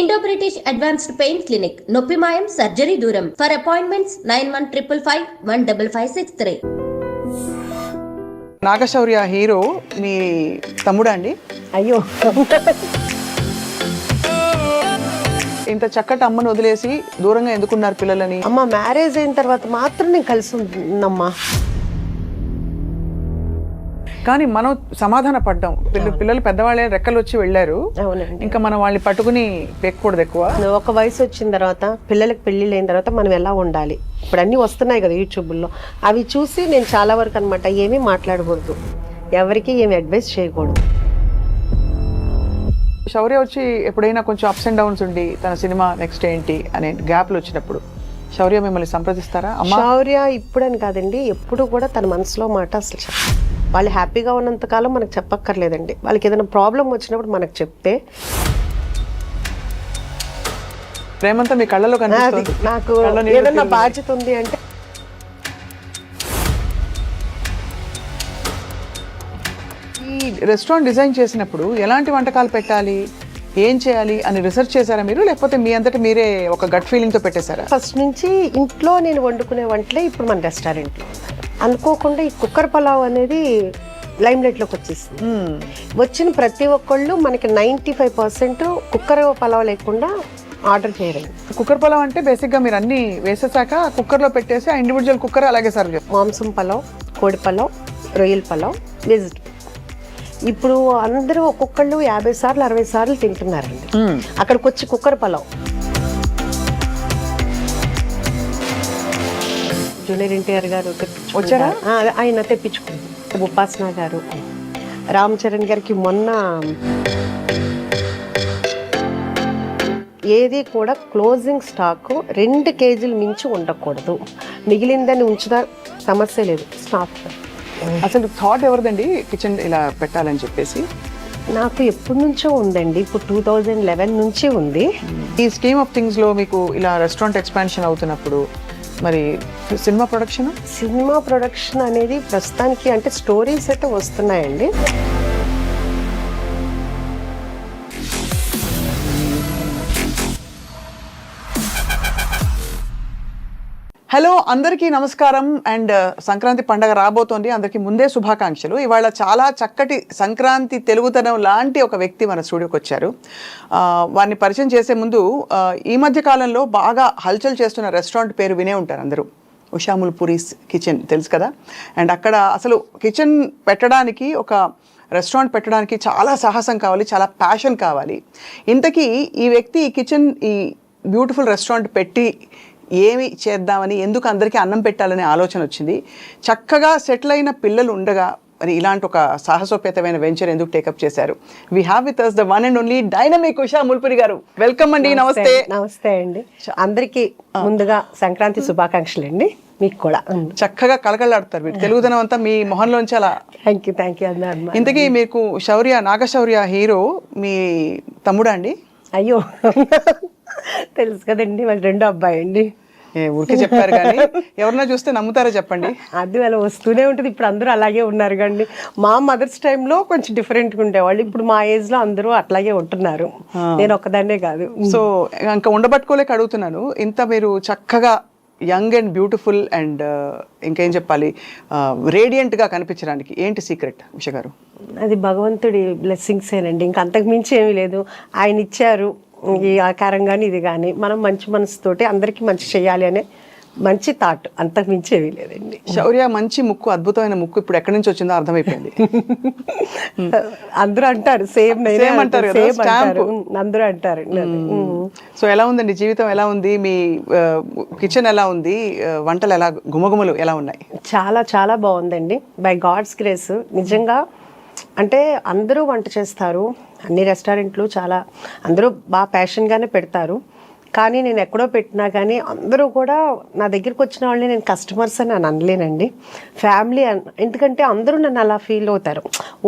Indo British advanced pain clinic నొప్పి మాయం surgery దూరం ఫర్ అపాయింట్మెంట్స్ 9155515563. నాగశౌర్య హీరో మీ తమ్ముడా అండి? అయ్యో ఇంత చక్కటి అమ్మను వదిలేసి దూరంగా ఎందుకున్నారు పిల్లలని? అమ్మ మ్యారేజ్ అయిన తర్వాత మాత్రం నేను కలిసి ఉంటున్నమ్మా. కానీ మనం సమాధాన పడ్డాం. పిల్లలు పెద్దవాళ్ళే రెక్కలు వచ్చి వెళ్ళారు. అవునండి. ఇంకా మనం వాళ్ళని పట్టుకుని పెక్కకూడదు ఎక్కువ. ఒక వయసు వచ్చిన తర్వాత పిల్లలకి పెళ్ళిళ్ళు అయిన తర్వాత మనం ఎలా ఉండాలి, ఇప్పుడు అన్నీ వస్తున్నాయి కదా యూట్యూబ్లో, అవి చూసి నేను చాలా వరకు అనమాట ఏమీ మాట్లాడకూడదు, ఎవరికి ఏమి అడ్వైస్ చేయకూడదు. శౌర్య వచ్చి ఎప్పుడైనా కొంచెం అప్స్ అండ్ డౌన్స్ ఉండి తన సినిమా నెక్స్ట్ ఏంటి అనే గ్యాప్లు వచ్చినప్పుడు శౌర్య మిమ్మల్ని సంప్రదిస్తారా? శౌర్య ఇప్పుడని కాదండి, ఎప్పుడు కూడా తన మనసులో మాట అసలు వాళ్ళు హ్యాపీగా ఉన్నంతకాలం మనకు చెప్పక్కర్లేదండి. వాళ్ళకి ఏదైనా ప్రాబ్లం వచ్చినప్పుడు మనకు చెప్తే ప్రేమంతా మీ కళ్ళలో కనిపిస్తుంది. నాకు ఏదైనా బాధ్యత ఉంది అంటే ఈ రెస్టారెంట్ డిజైన్ చేసినప్పుడు ఎలాంటి వంటకాలు పెట్టాలి, ఏం చేయాలి అని రీసెర్చ్ చేశారా మీరు, లేకపోతే మీ అంతటా మీరే ఒక గట్ ఫీలింగ్తో పెట్టేశారా? ఫస్ట్ నుంచి ఇంట్లో నేను వండుకునే వంటలే ఇప్పుడు మన రెస్టారెంట్లో. అనుకోకుండా ఈ కుక్కర్ పలావ్ అనేది లైమ్ లైట్లోకి వచ్చేసింది. వచ్చిన ప్రతి ఒక్కళ్ళు మనకి 95% కుక్కర్ పలావ్ లేకుండా ఆర్డర్ చేయలేదు. కుక్కర్ పలావ్ అంటే బేసిక్గా మీరు అన్ని వేసేసాక కుక్కర్లో పెట్టేసి ఆ ఇండివిజువల్ కుక్కర్ అలాగే సర్వ్ చేస్తారు. మాంసం పలావ్, కోడి పలావ్, రొయ్యల పలావ్, వెజిటబుల్. ఇప్పుడు అందరూ ఒక్కొక్కళ్ళు 50 సార్లు 60 సార్లు తింటున్నారండి. అక్కడికి వచ్చి కుక్కర్ పలావ్ జూనియర్ ఎన్టీఆర్ గారు వచ్చారా? ఆయన తెప్పించుకుంది. ఉపాసన గారు, రామ్ చరణ్ గారికి మొన్న ఏది కూడా క్లోజింగ్ స్టాక్ 2 కేజీలు మించి ఉండకూడదు, మిగిలిందని ఉంచుదా సమస్య లేదు. స్టాఫ్ అసలు థాట్ ఎవరిదండి కిచెన్ ఇలా పెట్టాలని చెప్పేసి? నాకు ఎప్పటి నుంచో ఉందండి, ఇప్పుడు 2011 నుంచి ఉంది. ఈ స్కీమ్ ఆఫ్ థింగ్స్లో మీకు ఇలా రెస్టారెంట్ ఎక్స్పాన్షన్ అవుతున్నప్పుడు మరి సినిమా ప్రొడక్షన్ అనేది ప్రస్తుతానికి అంటే స్టోరీస్ అయితే వస్తున్నాయండి. హలో, అందరికీ నమస్కారం. అండ్ సంక్రాంతి పండగ రాబోతోంది, అందరికీ ముందే శుభాకాంక్షలు. ఇవాళ చాలా చక్కటి సంక్రాంతి తెలుగుతనం లాంటి ఒక వ్యక్తి మన స్టూడియోకి వచ్చారు. వారిని పరిచయం చేసే ముందు ఈ మధ్య కాలంలో బాగా హల్చల్ చేస్తున్న రెస్టారెంట్ పేరు వినే ఉంటారు అందరూ, ఉషాముల్ పూరీస్ కిచెన్, తెలుసు కదా. అండ్ అక్కడ అసలు కిచెన్ పెట్టడానికి, ఒక రెస్టారెంట్ పెట్టడానికి చాలా సాహసం కావాలి, చాలా ప్యాషన్ కావాలి. ఇంతకీ ఈ వ్యక్తి ఈ కిచెన్, ఈ బ్యూటిఫుల్ రెస్టారెంట్ పెట్టి ఏమి చేద్దామని, ఎందుకు అందరికీ అన్నం పెట్టాలనే ఆలోచన వచ్చింది. చక్కగా సెటిల్ అయిన పిల్లలు ఉండగా మరి ఇలాంటి ఒక సాహసోపేతమైన వెంచర్ ఎందుకు టేకప్ చేశారు? We have with us the one and only dynamic Usha Mulpuri garu. Welcome అండి. నమస్తే. నమస్తే అండి. అందరికీ ముందుగా సంక్రాంతి శుభాకాంక్షలు అండి. మీకు కూడా. చక్కగా కలకలాడుతారు మీరు, తెలుగుదనం అంతా మీ మొహంలోంచి అలా. థ్యాంక్ యూ అన్నారు. ఇంతకీ మీకు నాగశౌర్య హీరో మీ తమ్ముడా అండి? అయ్యో తెలుసు కదండి, వాళ్ళ 2వ అబ్బాయి అండి. ఊరికే చెప్పారు కానీ ఎవరన్నా చూస్తే నమ్ముతారా చెప్పండి? అది అలా వస్తూనే ఉంటుంది. ఇప్పుడు అందరూ అలాగే ఉన్నారు కండి. మా మదర్స్ టైంలో కొంచెం డిఫరెంట్గా ఉండేవాళ్ళు, ఇప్పుడు మా ఏజ్లో అందరూ అట్లాగే ఉంటున్నారు. నేను ఒక్కదాన్నే కాదు. సో ఇంకా ఉండబట్టుకోలేక అడుగుతున్నాను. ఇంత మీరు చక్కగా యంగ్ అండ్ బ్యూటిఫుల్ అండ్ ఇంకేం చెప్పాలి, రేడియంట్గా కనిపించడానికి ఏంటి సీక్రెట్ ఉష గారు? అది భగవంతుడి బ్లెస్సింగ్సేనండి, ఇంకా అంతకు మించి ఏమీ లేదు. ఆయన ఇచ్చారు ఈ ఆకారం కానీ ఇది కానీ, మనం మంచి మనసుతోటి అందరికీ మంచి చేయాలి అనే మంచి థాట్, అంతకు మించి ఏమీ లేదండి. శౌర్య మంచి ముక్కు, అద్భుతమైన ముక్కు ఇప్పుడు ఎక్కడి నుంచి వచ్చిందో అర్థమైపోయింది. అందరూ అంటారు, సేమ్ అంటారు, అందరూ అంటారు. సో ఎలా ఉందండి జీవితం, ఎలా ఉంది మీ కిచెన్, ఎలా ఉంది వంటలు, ఎలా గుమగుమలు ఎలా ఉన్నాయి? చాలా చాలా బాగుందండి, బై గాడ్స్ గ్రేస్. నిజంగా అంటే అందరూ వంట చేస్తారు, అన్ని రెస్టారెంట్లు చాలా అందరూ బాగా ప్యాషన్గానే పెడతారు. కానీ నేను ఎక్కడో పెట్టినా కానీ అందరూ కూడా నా దగ్గరికి వచ్చిన వాళ్ళని నేను కస్టమర్స్ అని నేను అనలేనండి, ఫ్యామిలీ ఎందుకంటే అందరూ నన్ను అలా ఫీల్ అవుతారు.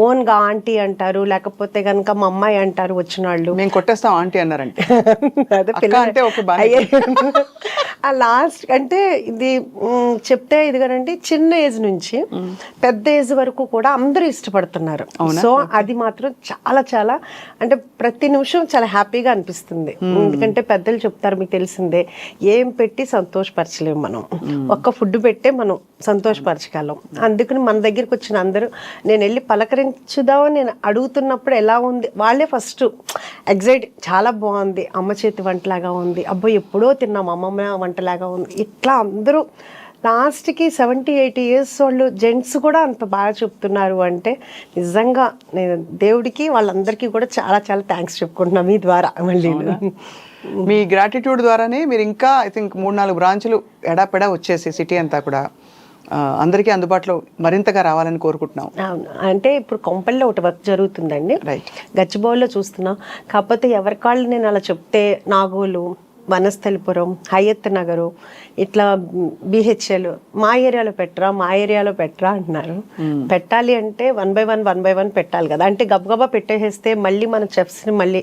ఓన్గా ఆంటీ అంటారు, లేకపోతే కనుక మా అమ్మాయి అంటారు వచ్చిన వాళ్ళు. మేము కొట్టేస్తాం ఆంటీ అన్నారంటే ఆ లాస్ట్ అంటే ఇది చెప్తే ఇదిగానండి, చిన్న ఏజ్ నుంచి పెద్ద ఏజ్ వరకు కూడా అందరూ ఇష్టపడుతున్నారు. సో అది మాత్రం చాలా చాలా అంటే ప్రతి నిమిషం చాలా హ్యాపీగా అనిపిస్తుంది. ఎందుకంటే పెద్దలు చెప్తారు, మీకు తెలిసిందే, ఏం పెట్టి సంతోషపరచలేము మనం, ఒక్క ఫుడ్ పెట్టే మనం సంతోషపరచగలం. అందుకని మన దగ్గరికి వచ్చిన అందరూ నేను వెళ్ళి పలకరించుదామని నేను అడుగుతున్నప్పుడు ఎలా ఉంది, వాళ్ళే ఫస్ట్ ఎగ్జైట్, చాలా బాగుంది, అమ్మ చేతి వంటలాగా ఉంది, అబ్బో ఎప్పుడో తిన్నాం అమ్మమ్మ వంటలాగా ఉంది, ఇట్లా అందరూ లాస్ట్కి 70-80 years వాళ్ళు జెంట్స్ కూడా అంత బాగా చెప్తున్నారు అంటే నిజంగా నేను దేవుడికి వాళ్ళందరికీ కూడా చాలా చాలా థ్యాంక్స్ చెప్పుకుంటున్నాను మీ ద్వారా. మళ్ళీ మీ గ్రాటిట్యూడ్ ద్వారానే మీరు ఇంకా ఐ థింక్ 3-4 బ్రాంచ్లు ఎడాపెడా వచ్చేసి సిటీ అంతా కూడా అందరికీ అందుబాటులో మరింతగా రావాలని కోరుకుంటున్నాం. అవును, అంటే ఇప్పుడు కొంపల్లో ఒకటి వర్క్ జరుగుతుందండి, రైట్, గచ్చిబౌలిలో చూస్తున్నాం. కాకపోతే ఎవరికాళ్ళు నేను అలా చెప్తే నాగోలు, వనస్థలిపురం, హయత్ నగరు, ఇట్లా బిహెచ్ఎల్ మా ఏరియాలో పెట్టరా అంటున్నారు. పెట్టాలి అంటే 1 by 1 పెట్టాలి కదా. అంటే గబగబా పెట్టేసేస్తే మళ్ళీ మన చెఫ్స్ని మళ్ళీ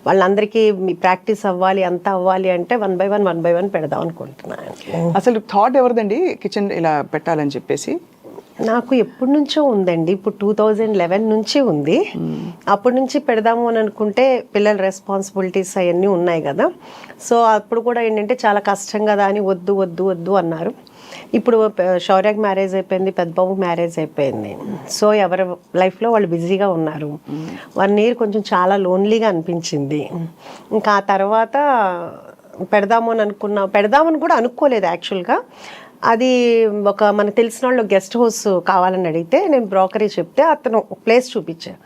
వాళ్ళందరికీ ప్రాక్టీస్ అవ్వాలి, అంతా అవ్వాలి అంటే 1 by 1 పెడదాం అనుకుంటున్నాను. అసలు థాట్ ఎవరిదండి కిచెన్ ఇలా పెట్టాలని చెప్పేసి? నాకు ఎప్పటి నుంచో ఉందండి, ఇప్పుడు 2011 నుంచి ఉంది. అప్పటి నుంచి పెడదాము అని అనుకుంటే పిల్లల రెస్పాన్సిబిలిటీస్ అవన్నీ ఉన్నాయి కదా. సో అప్పుడు కూడా ఏంటంటే చాలా కష్టం కదా అని వద్దు వద్దు వద్దు అన్నారు. ఇప్పుడు శౌర్యకి మ్యారేజ్ అయిపోయింది, పెద్దబాబు మ్యారేజ్ అయిపోయింది. సో ఎవరి లైఫ్లో వాళ్ళు బిజీగా ఉన్నారు. 1 year కొంచెం చాలా లోన్లీగా అనిపించింది. ఇంకా ఆ తర్వాత పెడదామని కూడా అనుకోలేదు యాక్చువల్గా. అది ఒక మనకు తెలిసిన వాళ్ళు గెస్ట్ హౌస్ కావాలని అడిగితే నేను బ్రోకరీ చెప్తే అతను ప్లేస్ చూపించాను.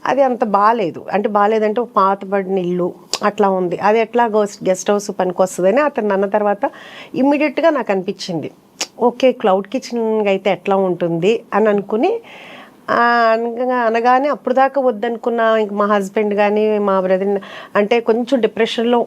అది అంత బాగాలేదంటే ఒక పాతబడిన ఇల్లు అట్లా ఉంది, అది ఎట్లా గెస్ట్ హౌస్ పనికి వస్తుందని అతను అన్న తర్వాత ఇమ్మీడియట్గా నాకు అనిపించింది, ఓకే క్లౌడ్ కిచెన్ అయితే ఎట్లా ఉంటుంది అని అనుకుని అనగానే అప్పుడు దాకా వద్దనుకున్న ఇంక మా హస్బెండ్ కానీ మా బ్రదర్ అంటే కొంచెం డిప్రెషన్లో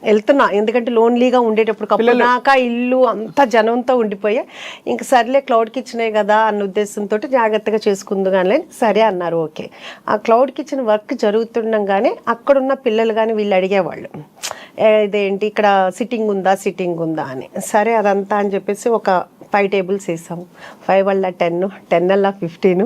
వెళ్తున్నా, ఎందుకంటే లోన్లీగా ఉండేటప్పుడు కప్పునాక ఇల్లు అంతా జనంతో ఉండిపోయా. ఇంక సర్లే క్లౌడ్ కిచెనే కదా అన్న ఉద్దేశంతో జాగ్రత్తగా చేసుకుందు కానీ సరే అన్నారు. ఓకే, ఆ క్లౌడ్ కిచెన్ వర్క్ జరుగుతుండగానే అక్కడున్న పిల్లలు కానీ వీళ్ళు అడిగేవాళ్ళు, ఇదేంటి ఇక్కడ సిట్టింగ్ ఉందా అని. సరే అదంతా అని చెప్పేసి ఒక 5 tables వేసాము. 5 వల్ల 10, 10 వల్ల 15,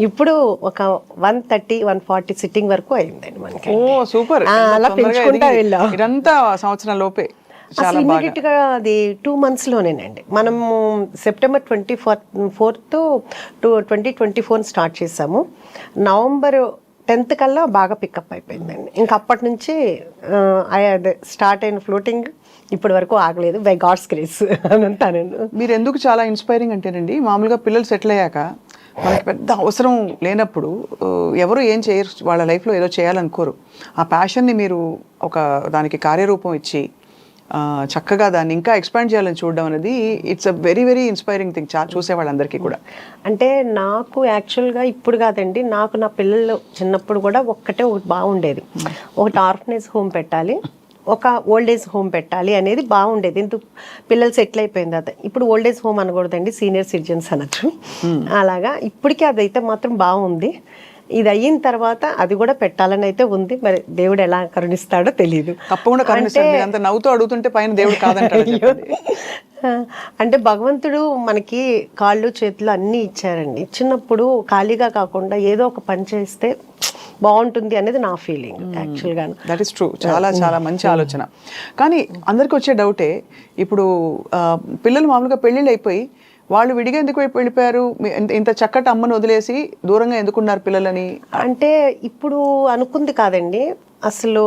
ఇప్పుడు ఒక 130-140 సిట్టింగ్ వరకు అయిందండి మనకి. సూపర్, అలా పెంచుకుంటా వెళ్ళాం. ఇదంతా సంవత్సరం లోపే ఇమీడియట్ గా అది 2 months లోనేనండి. మనము సెప్టెంబర్ 24th 2024 స్టార్ట్ చేసాము. November 10th కల్లా బాగా పికప్ అయిపోయిందండి. ఇంకా అప్పటి నుంచి స్టార్ట్ అయిన ఫ్లోటింగ్ ఇప్పటి వరకు ఆగలేదు, బై గాడ్స్ గ్రేస్ అని అంటానండి. మీరు ఎందుకు చాలా ఇన్స్పైరింగ్ అంటేనండి, మామూలుగా పిల్లలు సెటిల్ అయ్యాక మనకి పెద్ద అవసరం లేనప్పుడు ఎవరు ఏం చేయరు, వాళ్ళ లైఫ్లో ఏదో చేయాలనుకోరు. ఆ ప్యాషన్ని మీరు ఒక దానికి కార్యరూపం ఇచ్చి చక్కగా దాన్ని ఇంకా ఎక్స్పాండ్ చేయాలని చూడడం అనేది it's a very very inspiring thing చూసే వాళ్ళందరికీ కూడా. అంటే నాకు యాక్చువల్గా ఇప్పుడు కాదండి, నాకు నా పిల్లలు చిన్నప్పుడు కూడా ఒకటి బాగుండేది, ఒకటి ఆర్ఫనేజ్ హోమ్ పెట్టాలి, ఒక ఓల్డ్ ఏజ్ హోమ్ పెట్టాలి అనేది బాగుండేది. ఎందుకు పిల్లలు సెటిల్ అయిపోయింది అది. ఇప్పుడు ఓల్డ్ ఏజ్ హోమ్ అనకూడదండి, సీనియర్ సిటిజన్స్ అనొచ్చు. అలాగా ఇప్పటికీ అదైతే మాత్రం బాగుంది. ఇది అయిన తర్వాత అది కూడా పెట్టాలని అయితే ఉంది, మరి దేవుడు ఎలా కరుణిస్తాడో తెలియదు. తప్పకుండా కరుణిస్తాడు. నవ్వుతూ అడుగుతుంటే పైన దేవుడు కాదంటాడు. అంటే భగవంతుడు మనకి కాళ్ళు చేతులు అన్నీ ఇచ్చారండి. ఇచ్చినప్పుడు ఖాళీగా కాకుండా ఏదో ఒక పని చేస్తే బాగుంటుంది అనేది నా ఫీలింగ్ యాక్చువల్గా. దట్ ఈస్ ట్రూ, చాలా చాలా మంచి ఆలోచన. కానీ అందరికి వచ్చే డౌటే, ఇప్పుడు పిల్లలు మామూలుగా పెళ్ళిళ్ళు అయిపోయి వాళ్ళు విడిగా ఎందుకు వెళ్ళిపోయారు, ఇంత చక్కటి అమ్మను వదిలేసి దూరంగా ఎందుకున్నారు పిల్లలని? అంటే ఇప్పుడు అనుకుంది కాదండి, అసలు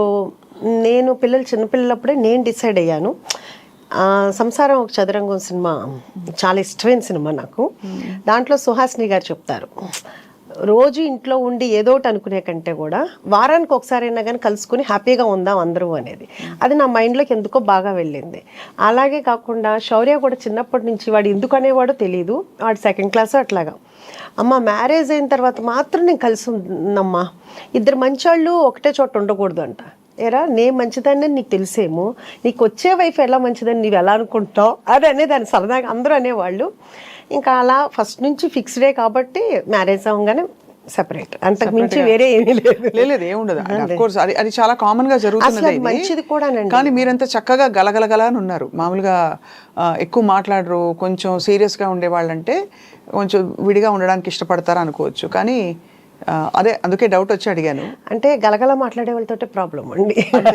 నేను పిల్లలు చిన్నపిల్లలప్పుడే నేను డిసైడ్ అయ్యాను. సంసారం ఒక చదరంగం సినిమా చాలా ఇష్టమైన సినిమా నాకు. దాంట్లో సుహాసిని గారు చెప్తారు, రోజు ఇంట్లో ఉండి ఏదో ఒకటి అనుకునే కంటే కూడా వారానికి ఒకసారి అయినా కానీ కలుసుకుని హ్యాపీగా ఉందాం అందరూ అనేది. అది నా మైండ్లోకి ఎందుకో బాగా వెళ్ళింది. అలాగే కాకుండా శౌర్య కూడా చిన్నప్పటి నుంచి వాడు ఎందుకు అనేవాడో తెలియదు, వాడు 2nd class అట్లాగా, అమ్మ మ్యారేజ్ అయిన తర్వాత మాత్రం నేను కలిసి ఉందమ్మా, 2 మంచోళ్ళు ఒకటే చోట ఉండకూడదు అంట. ఏరా నేను మంచిదాన్ని నీకు తెలిసేమో, నీకు వచ్చే వైఫ్ ఎలా మంచిదని నీవు ఎలా అనుకుంటావు అది అనేదాన్ని సరదాగా అందరూ అనేవాళ్ళు. ఇంకా అలా ఫస్ట్ నుంచి ఫిక్స్డే కాబట్టి మ్యారేజ్ అవ్వగానే సెపరేట్, అంతకు మించి వేరే ఏమీ లేదు. లేదు ఏముండదు. అఫ్ కోర్స్ అది చాలా కామన్ గా జరుగుతున్నది ఇది. మంచిది కూడానండి. కానీ మీరంత చక్కగా గలగలగలా అని ఉన్నారు. మామూలుగా ఎక్కువ మాట్లాడరు, కొంచెం సీరియస్ గా ఉండే వాళ్ళంటే కొంచెం విడిగా ఉండడానికి ఇష్టపడతారు అనుకోవచ్చు. కానీ అదే అందుకే డౌట్ వచ్చి అడిగాను. అంటే గలగల మాట్లాడే వాళ్ళతో ప్రాబ్లం అండి,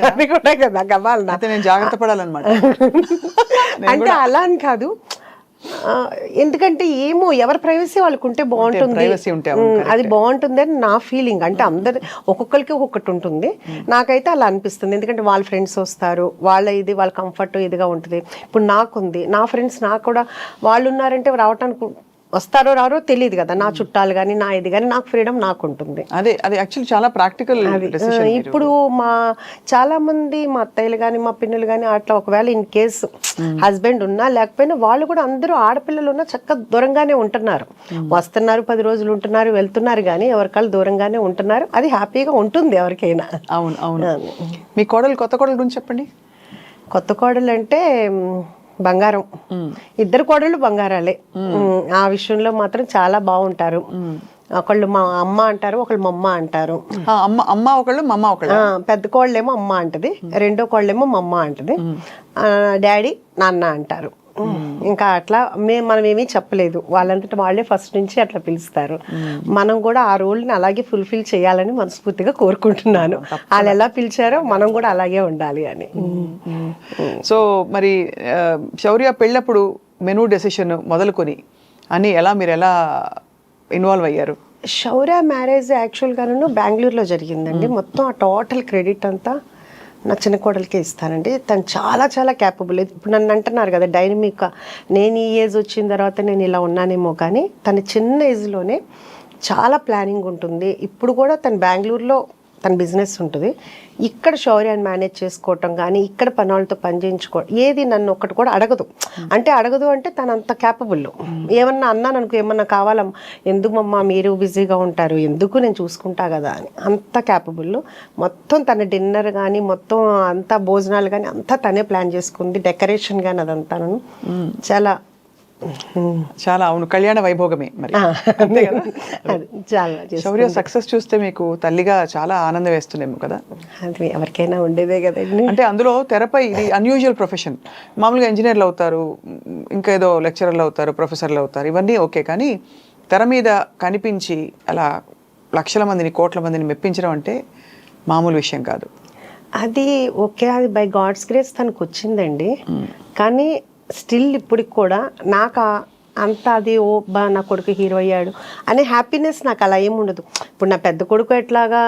అది కూడా కదా గవ్వాలి. అయితే నేను జాగ్రత్త పడాలన్నమాట. అంటే అలా అని కాదు, ఎందుకంటే ఏమో ఎవరి ప్రైవసీ వాళ్ళకు ఉంటే బాగుంటుంది, అది బాగుంటుంది అని నా ఫీలింగ్. అంటే అందరు ఒక్కొక్కరికి ఒక్కొక్కటి ఉంటుంది, నాకైతే అలా అనిపిస్తుంది. ఎందుకంటే వాళ్ళ ఫ్రెండ్స్ వస్తారు, వాళ్ళ కంఫర్ట్ ఇదిగా ఉంటుంది. ఇప్పుడు నాకుంది, నా ఫ్రెండ్స్ నాకు కూడా వాళ్ళు ఉన్నారంటే రావటానికి వస్తారో రారో తెలియదు కదా, నా చుట్టాలు కానీ నా ఇది కానీ, నాకు ఫ్రీడమ్ నాకు ఉంటుంది. అదే అది యాక్చువల్లీ చాలా ప్రాక్టికల్. ఇప్పుడు చాలా మంది మా అత్తయ్యలు కానీ మా పిన్నులు కానీ అట్లా ఒకవేళ ఇన్ కేసు హస్బెండ్ ఉన్నా లేకపోయినా వాళ్ళు కూడా అందరూ ఆడపిల్లలు ఉన్నా చక్కగా దూరంగానే ఉంటున్నారు, వస్తున్నారు 10 రోజులు ఉంటున్నారు వెళ్తున్నారు, కానీ ఎవరికాళ్ళు దూరంగానే ఉంటున్నారు. అది హ్యాపీగా ఉంటుంది ఎవరికైనా. అవును అవును. మీ కోడలు, కొత్త కోడలు గురించి చెప్పండి. కొత్త కోడలు అంటే బంగారం, ఇద్దరు కోడళ్ళు బంగారాలే. ఆ విషయంలో మాత్రం చాలా బాగుంటారు. ఒకళ్ళు మా అమ్మ అంటారు, ఒకళ్ళు మమ్మ అంటారు. అమ్మ ఒకళ్ళు, మమ్మ ఒకళ్ళు. పెద్ద కోళ్ళేమో అమ్మ అంటది, రెండో కోళ్ళేమో మమ్మ అంటది, డాడీ నాన్న అంటారు. ఇంకా అట్లా మనం ఏమీ చెప్పలేదు, వాళ్ళంతటా వాళ్ళే ఫస్ట్ నుంచి అట్లా పిలుస్తారు. మనం కూడా ఆ రోల్ని అలాగే ఫుల్ఫిల్ చేయాలని మనస్ఫూర్తిగా కోరుకుంటున్నాను. వాళ్ళు ఎలా పిలిచారో మనం కూడా అలాగే ఉండాలి అని. సో మరి శౌర్య పెళ్ళప్పుడు మెనూ డెసిషన్ మొదలుకొని అని మీరు ఎలా ఇన్వాల్వ్ అయ్యారు? శౌర్య మ్యారేజ్ యాక్చువల్గాను బెంగళూరులో జరిగిందండి. మొత్తం ఆ టోటల్ క్రెడిట్ అంతా నా చిన్న కోడలికే ఇస్తానండి. తను చాలా చాలా క్యాపబుల్. ఇప్పుడు నన్ను అంటున్నారు కదా డైనమిక్, నేను ఈ ఏజ్ వచ్చిన తర్వాత నేను ఇలా ఉన్నానేమో, కానీ తన చిన్న ఏజ్లోనే చాలా ప్లానింగ్ ఉంటుంది. ఇప్పుడు కూడా తను బెంగళూరులో తన బిజినెస్ ఉంటుంది, ఇక్కడ శౌర్యాన్ని మేనేజ్ చేసుకోవటం కానీ ఇక్కడ పని వాళ్ళతో పని చేయించుకోవడం, ఏది నన్ను ఒక్కటి కూడా అడగదు. అంటే తను అంత క్యాపబుల్. ఏమన్నా అన్నాను అనుకో, ఏమన్నా కావాలమ్మా, ఎందుకమ్మా మీరు బిజీగా ఉంటారు, ఎందుకు నేను చూసుకుంటా కదా అని, అంత క్యాపబుల్. మొత్తం తన డిన్నర్ కానీ మొత్తం అంతా భోజనాలు కానీ అంతా తనే ప్లాన్ చేసుకుంది, డెకరేషన్ కానీ అదంతా చాలా చాలా. అవును, కళ్యాణ వైభోగమే మరి. అంతే కదా. శౌర్య సక్సెస్ చూస్తే మీకు తల్లిగా చాలా ఆనందం వేస్తుందేమో కదా? అది ఎవరికైనా ఉండేదే కదండి. అంటే అందులో తెరపై ఇది అన్యూజువల్ ప్రొఫెషన్. మామూలుగా ఇంజనీర్లు అవుతారు, ఇంకా ఏదో లెక్చరర్లు అవుతారు, ప్రొఫెసర్లు అవుతారు, ఇవన్నీ ఓకే. కానీ తెర మీద కనిపించి అలా లక్షల మందిని, కోట్ల మందిని మెప్పించడం అంటే మామూలు విషయం కాదు. అది ఓకే, అది బై గాడ్స్ గ్రేస్ తనకు వచ్చిందండి. కానీ స్టిల్ ఇప్పటికి కూడా నాకు అంత అది నా కొడుకు హీరో అయ్యాడు అనే హ్యాపీనెస్ నాకు అలా ఏముండదు. ఇప్పుడు నా పెద్ద కొడుకు ఎట్లాగా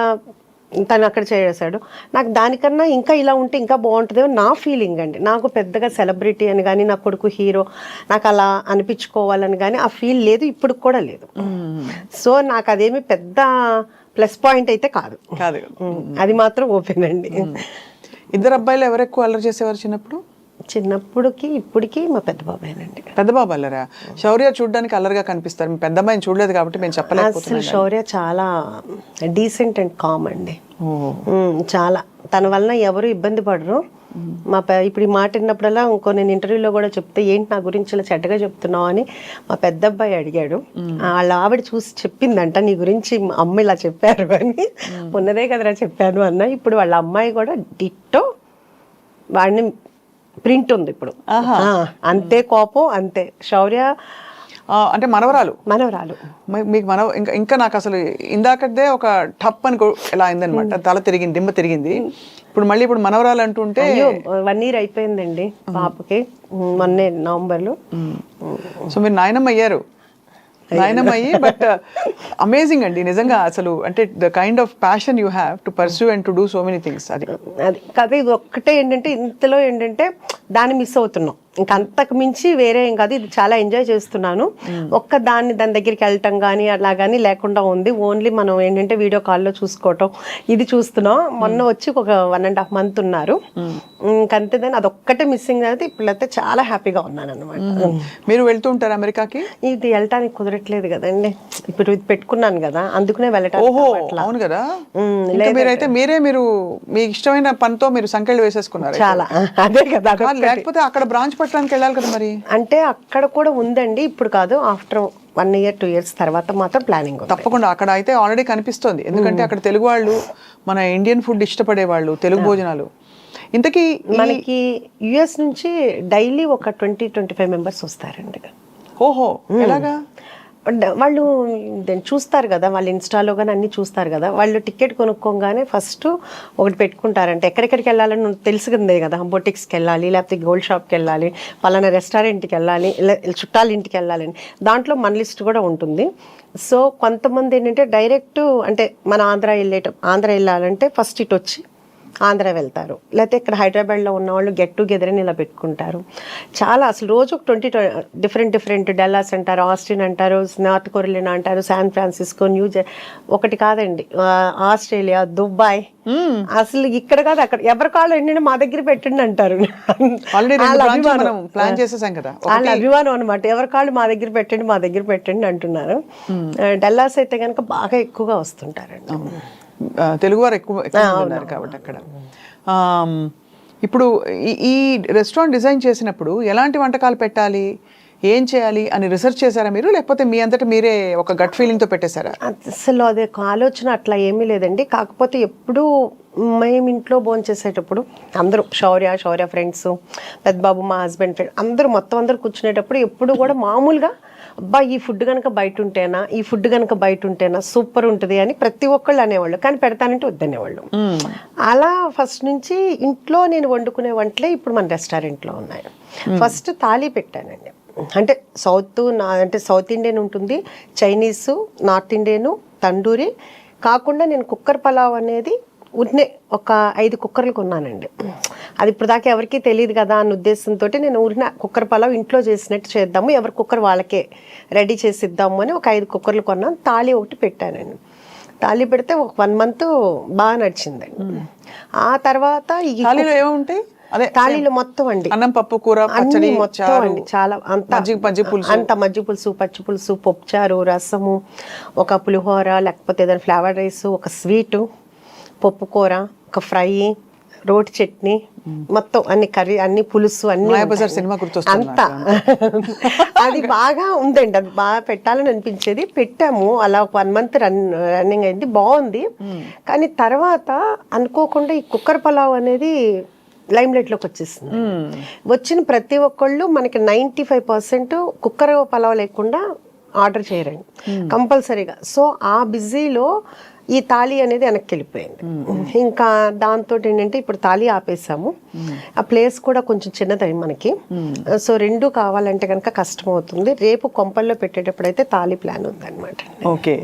తను అక్కడ చేసాడు, నాకు దానికన్నా ఇంకా ఇలా ఉంటే ఇంకా బాగుంటుందేమో నా ఫీలింగ్ అండి. నాకు పెద్దగా సెలబ్రిటీ అని కానీ నా కొడుకు హీరో నాకు అలా అనిపించుకోవాలని కానీ ఆ ఫీల్ లేదు, ఇప్పుడు కూడా లేదు. సో నాకు అదేమి పెద్ద ప్లస్ పాయింట్ అయితే కాదు. అది మాత్రం ఓపెన్ అండి. ఇద్దరు అబ్బాయిలు ఎవరు ఎక్కువ అల్లరి చేసేవారు చిన్నప్పుడు? చిన్నప్పుడుకి ఇప్పటికి మా పెద్ద బాబాయేనండి. పెద్ద బాబు అల్లరా? శౌర్య చూడడానికి అల్లరిగా కనిపిస్తారు, మీ పెద్ద అమ్మాయిని చూడలేదు కాబట్టి మేము చెప్పలేకపోతున్నాం. అసలు శౌర్య చాలా డీసెంట్ అండ్ కామ్ అండి, చాలా. తన వలన ఎవరు ఇబ్బంది పడరు. ఇప్పుడు ఈ మాట విన్నప్పుడల్లా నేను ఇంటర్వ్యూలో కూడా చెప్తే ఏంటి నా గురించి ఇలా చెడ్డగా చెప్తున్నావు అని మా పెద్ద అబ్బాయి అడిగాడు. వాళ్ళ ఆవిడ చూసి చెప్పిందంట, నీ గురించి అమ్మ ఇలా చెప్పారు అని. ఉన్నదే కదరా చెప్పాను అన్న. ఇప్పుడు వాళ్ళ అమ్మాయి కూడా డిట్టో వాడిని ప్రింట్ ఉంది ఇప్పుడు. అంతే కోపం, అంతే. శౌర్య అంటే మనవరాలు మీకు ఇంకా నాకు అసలు ఇందాకదే ఒక టప్ అని ఎలా అయిందనమాట, తల తిరిగింది, దిమ్మ తిరిగింది. ఇప్పుడు మనవరాలు అంటుంటే 1 year అయిపోయిందండి పాపకి, మొన్నే నవంబర్లో. సో మీరు నాయనమ్మ అయ్యారు. బట్ అమేజింగ్ అండి నిజంగా. అసలు అంటే the kind of passion you have to pursue and to do so many things. అది కదా, ఇది ఒక్కటే ఏంటంటే ఇంతలో ఏంటంటే దాన్ని మిస్ అవుతున్నాం, ఇంకా అంతకు మించి వేరే ఏం కాదు. ఇది చాలా ఎంజాయ్ చేస్తున్నాను. దాని దగ్గరికి వెళ్ళటం కానీ అలా కానీ లేకుండా ఉంది. ఓన్లీ మనం ఏంటంటే వీడియో కాల్లో చూసుకోవటం, ఇది చూస్తున్నాం. మొన్న వచ్చి ఒక 1.5 months ఉన్నారు, ఇంకంతేదాన్ని అదొక్కటే మిస్సింగ్ అయితే. ఇప్పుడైతే చాలా హ్యాపీగా ఉన్నాను అనమాట. మీరు వెళ్తూ ఉంటారు అమెరికాకి? ఇది వెళ్ళటానికి కుదరట్లేదు కదండి, ఇప్పుడు ఇది పెట్టుకున్నాను కదా, అందుకనే వెళ్ళటానికి. అవును కదా. మీరు మీకు ఇష్టమైన పనితో మీరు సంకెళ్ళు వేసేసుకున్నారు చాలా. అదే కదా, లేకపోతే అక్కడ బ్రాంచ్ పట్టడానికి వెళ్ళాలి కదా మరి. అంటే అక్కడ కూడా ఉందండి, ఇప్పుడు కాదు, ఆఫ్టర్ 1 year 2 years తర్వాత మాత్రం ప్లానింగ్ ఉంది. తప్పకుండా అక్కడ అయితే ఆల్రెడీ కనిపిస్తోంది, ఎందుకంటే అక్కడ తెలుగు వాళ్ళు, మన ఇండియన్ ఫుడ్ ఇష్టపడే వాళ్ళు, తెలుగు భోజనాలు. ఇంతకీ మనకి యుఎస్ నుంచి డైలీ ఒక 20-25 మెంబర్స్ వస్తారండి. ఓహో, ఎలాగా? వాళ్ళు చూస్తారు కదా, వాళ్ళు ఇన్స్టాలో కానీ అన్నీ చూస్తారు కదా, వాళ్ళు టికెట్ కొనుక్కోగానే ఫస్ట్ ఒకటి పెట్టుకుంటారంటే ఎక్కడెక్కడికి వెళ్ళాలని తెలిసిందే కదా, బొటిక్స్కి వెళ్ళాలి, లేకపోతే గోల్డ్ షాప్కి వెళ్ళాలి, పలానా రెస్టారెంట్కి వెళ్ళాలి, చుట్టాల ఇంటికి వెళ్ళాలని. దాంట్లో మన లిస్ట్ కూడా ఉంటుంది. సో కొంతమంది ఏంటంటే డైరెక్ట్ అంటే మన ఆంధ్ర వెళ్ళాలంటే ఫస్ట్ ఇటు వచ్చి ఆంధ్ర వెళ్తారు, లేకపోతే ఇక్కడ హైదరాబాద్లో ఉన్న వాళ్ళు గెట్ టుగెదర్ అని ఇలా పెట్టుకుంటారు. చాలా అసలు రోజు 20 డిఫరెంట్ డల్లాస్ అంటారు, ఆస్టిన్ అంటారు, నార్త్ కొరియా అంటారు, శాన్ ఫ్రాన్సిస్కో, ఒకటి కాదండి, ఆస్ట్రేలియా, దుబాయ్, అసలు ఇక్కడ కాదు అక్కడ ఎవరి కాళ్ళు ఏంటంటే మా దగ్గర పెట్టండి అంటారు. వాళ్ళ అభిమానం అనమాట, ఎవరి కాళ్ళు మా దగ్గర పెట్టండి అంటున్నారు. డల్లాస్ అయితే కనుక బాగా ఎక్కువగా వస్తుంటారండి, తెలుగువారు ఎక్కువ ఉన్నారు కాబట్టి అక్కడ. ఇప్పుడు ఈ రెస్టారెంట్ డిజైన్ చేసినప్పుడు ఎలాంటి వంటకాలు పెట్టాలి, ఏం చేయాలి అని రీసెర్చ్ చేశారా మీరు, లేకపోతే మీ అంతటా మీరే ఒక గట్ ఫీలింగ్తో పెట్టేశారా? అసలు అదే ఆలోచన అట్లా ఏమీ లేదండి. కాకపోతే ఎప్పుడు మేము ఇంట్లో భోజనం చేసేటప్పుడు అందరూ శౌర్య ఫ్రెండ్స్, పెద్దబాబు మా హస్బెండ్ ఫ్రెండ్ అందరూ కూర్చునేటప్పుడు ఎప్పుడు కూడా మామూలుగా అబ్బా ఈ ఫుడ్ కనుక బయట ఉంటేనా సూపర్ ఉంటుంది అని ప్రతి ఒక్కళ్ళు అనేవాళ్ళు, కానీ పెడతానంటే వద్దనేవాళ్ళు. అలా ఫస్ట్ నుంచి ఇంట్లో నేను వండుకునే వంటలే ఇప్పుడు మన రెస్టారెంట్లో ఉన్నాయి. ఫస్ట్ థాలీ పెట్టానండి, అంటే సౌత్ ఇండియన్ ఉంటుంది, చైనీసు, నార్త్ ఇండియను, తండూరి కాకుండా నేను కుక్కర్ పలావ్ అనేది ఒక 5 కుక్కర్లు కొన్నానండి. అది ఇప్పుడు దాకా ఎవరికీ తెలియదు కదా అన్న ఉద్దేశంతో నేను కుక్కర్ పలావ్ ఇంట్లో చేసినట్టు చేద్దాము, ఎవరి కుక్కర్ వాళ్ళకే రెడీ చేసి ఇద్దాము అని ఒక 5 కుక్కర్లు కొన్నాను. తాళి ఒకటి పెట్టానండి. తాళి పెడితే ఒక 1 month బాగా నడిచిందండి. ఆ తర్వాత తాళీలో మొత్తం అండి అన్నం, పప్పు, కూర, అన్ని మొత్తం అండి, చాలా అంత మజ్జి పులుసు, పచ్చి పులుసు, పప్పుచారు, రసము, ఒక పులిహోర, లేకపోతే ఏదైనా ఫ్లేవర్ రైస్, ఒక స్వీటు, పప్పు కూర, ఒక ఫ్రై, రోటి చట్నీ, మొత్తం అన్ని కర్రీ, అన్ని పులుసు, అన్ని అంతా అది బాగా ఉందండి. అది బాగా పెట్టాలని అనిపించేది. పెట్టాము, అలా ఒక 1 month రన్నింగ్ అయింది, బాగుంది. కానీ తర్వాత అనుకోకుండా ఈ కుక్కర్ పలావ్ అనేది లైమ్ లైట్లోకి వచ్చేసింది. వచ్చిన ప్రతి ఒక్కళ్ళు మనకి 95% కుక్కర్ పలావ్ లేకుండా ఆర్డర్ చేయరండి కంపల్సరీగా. సో ఆ బిజీలో ఈ తాళి అనేది వెనక్కి వెళ్ళిపోయింది. ఇంకా దాంతో ఏంటంటే ఇప్పుడు తాళి ఆపేసాము. ఆ ప్లేస్ కూడా కొంచెం చిన్నది మనకి, సో 2 కావాలంటే కనుక కష్టం అవుతుంది. రేపు కొంపల్లో పెట్టేటప్పుడు అయితే తాళి ప్లాన్ ఉందన్నమాట. ఓకే,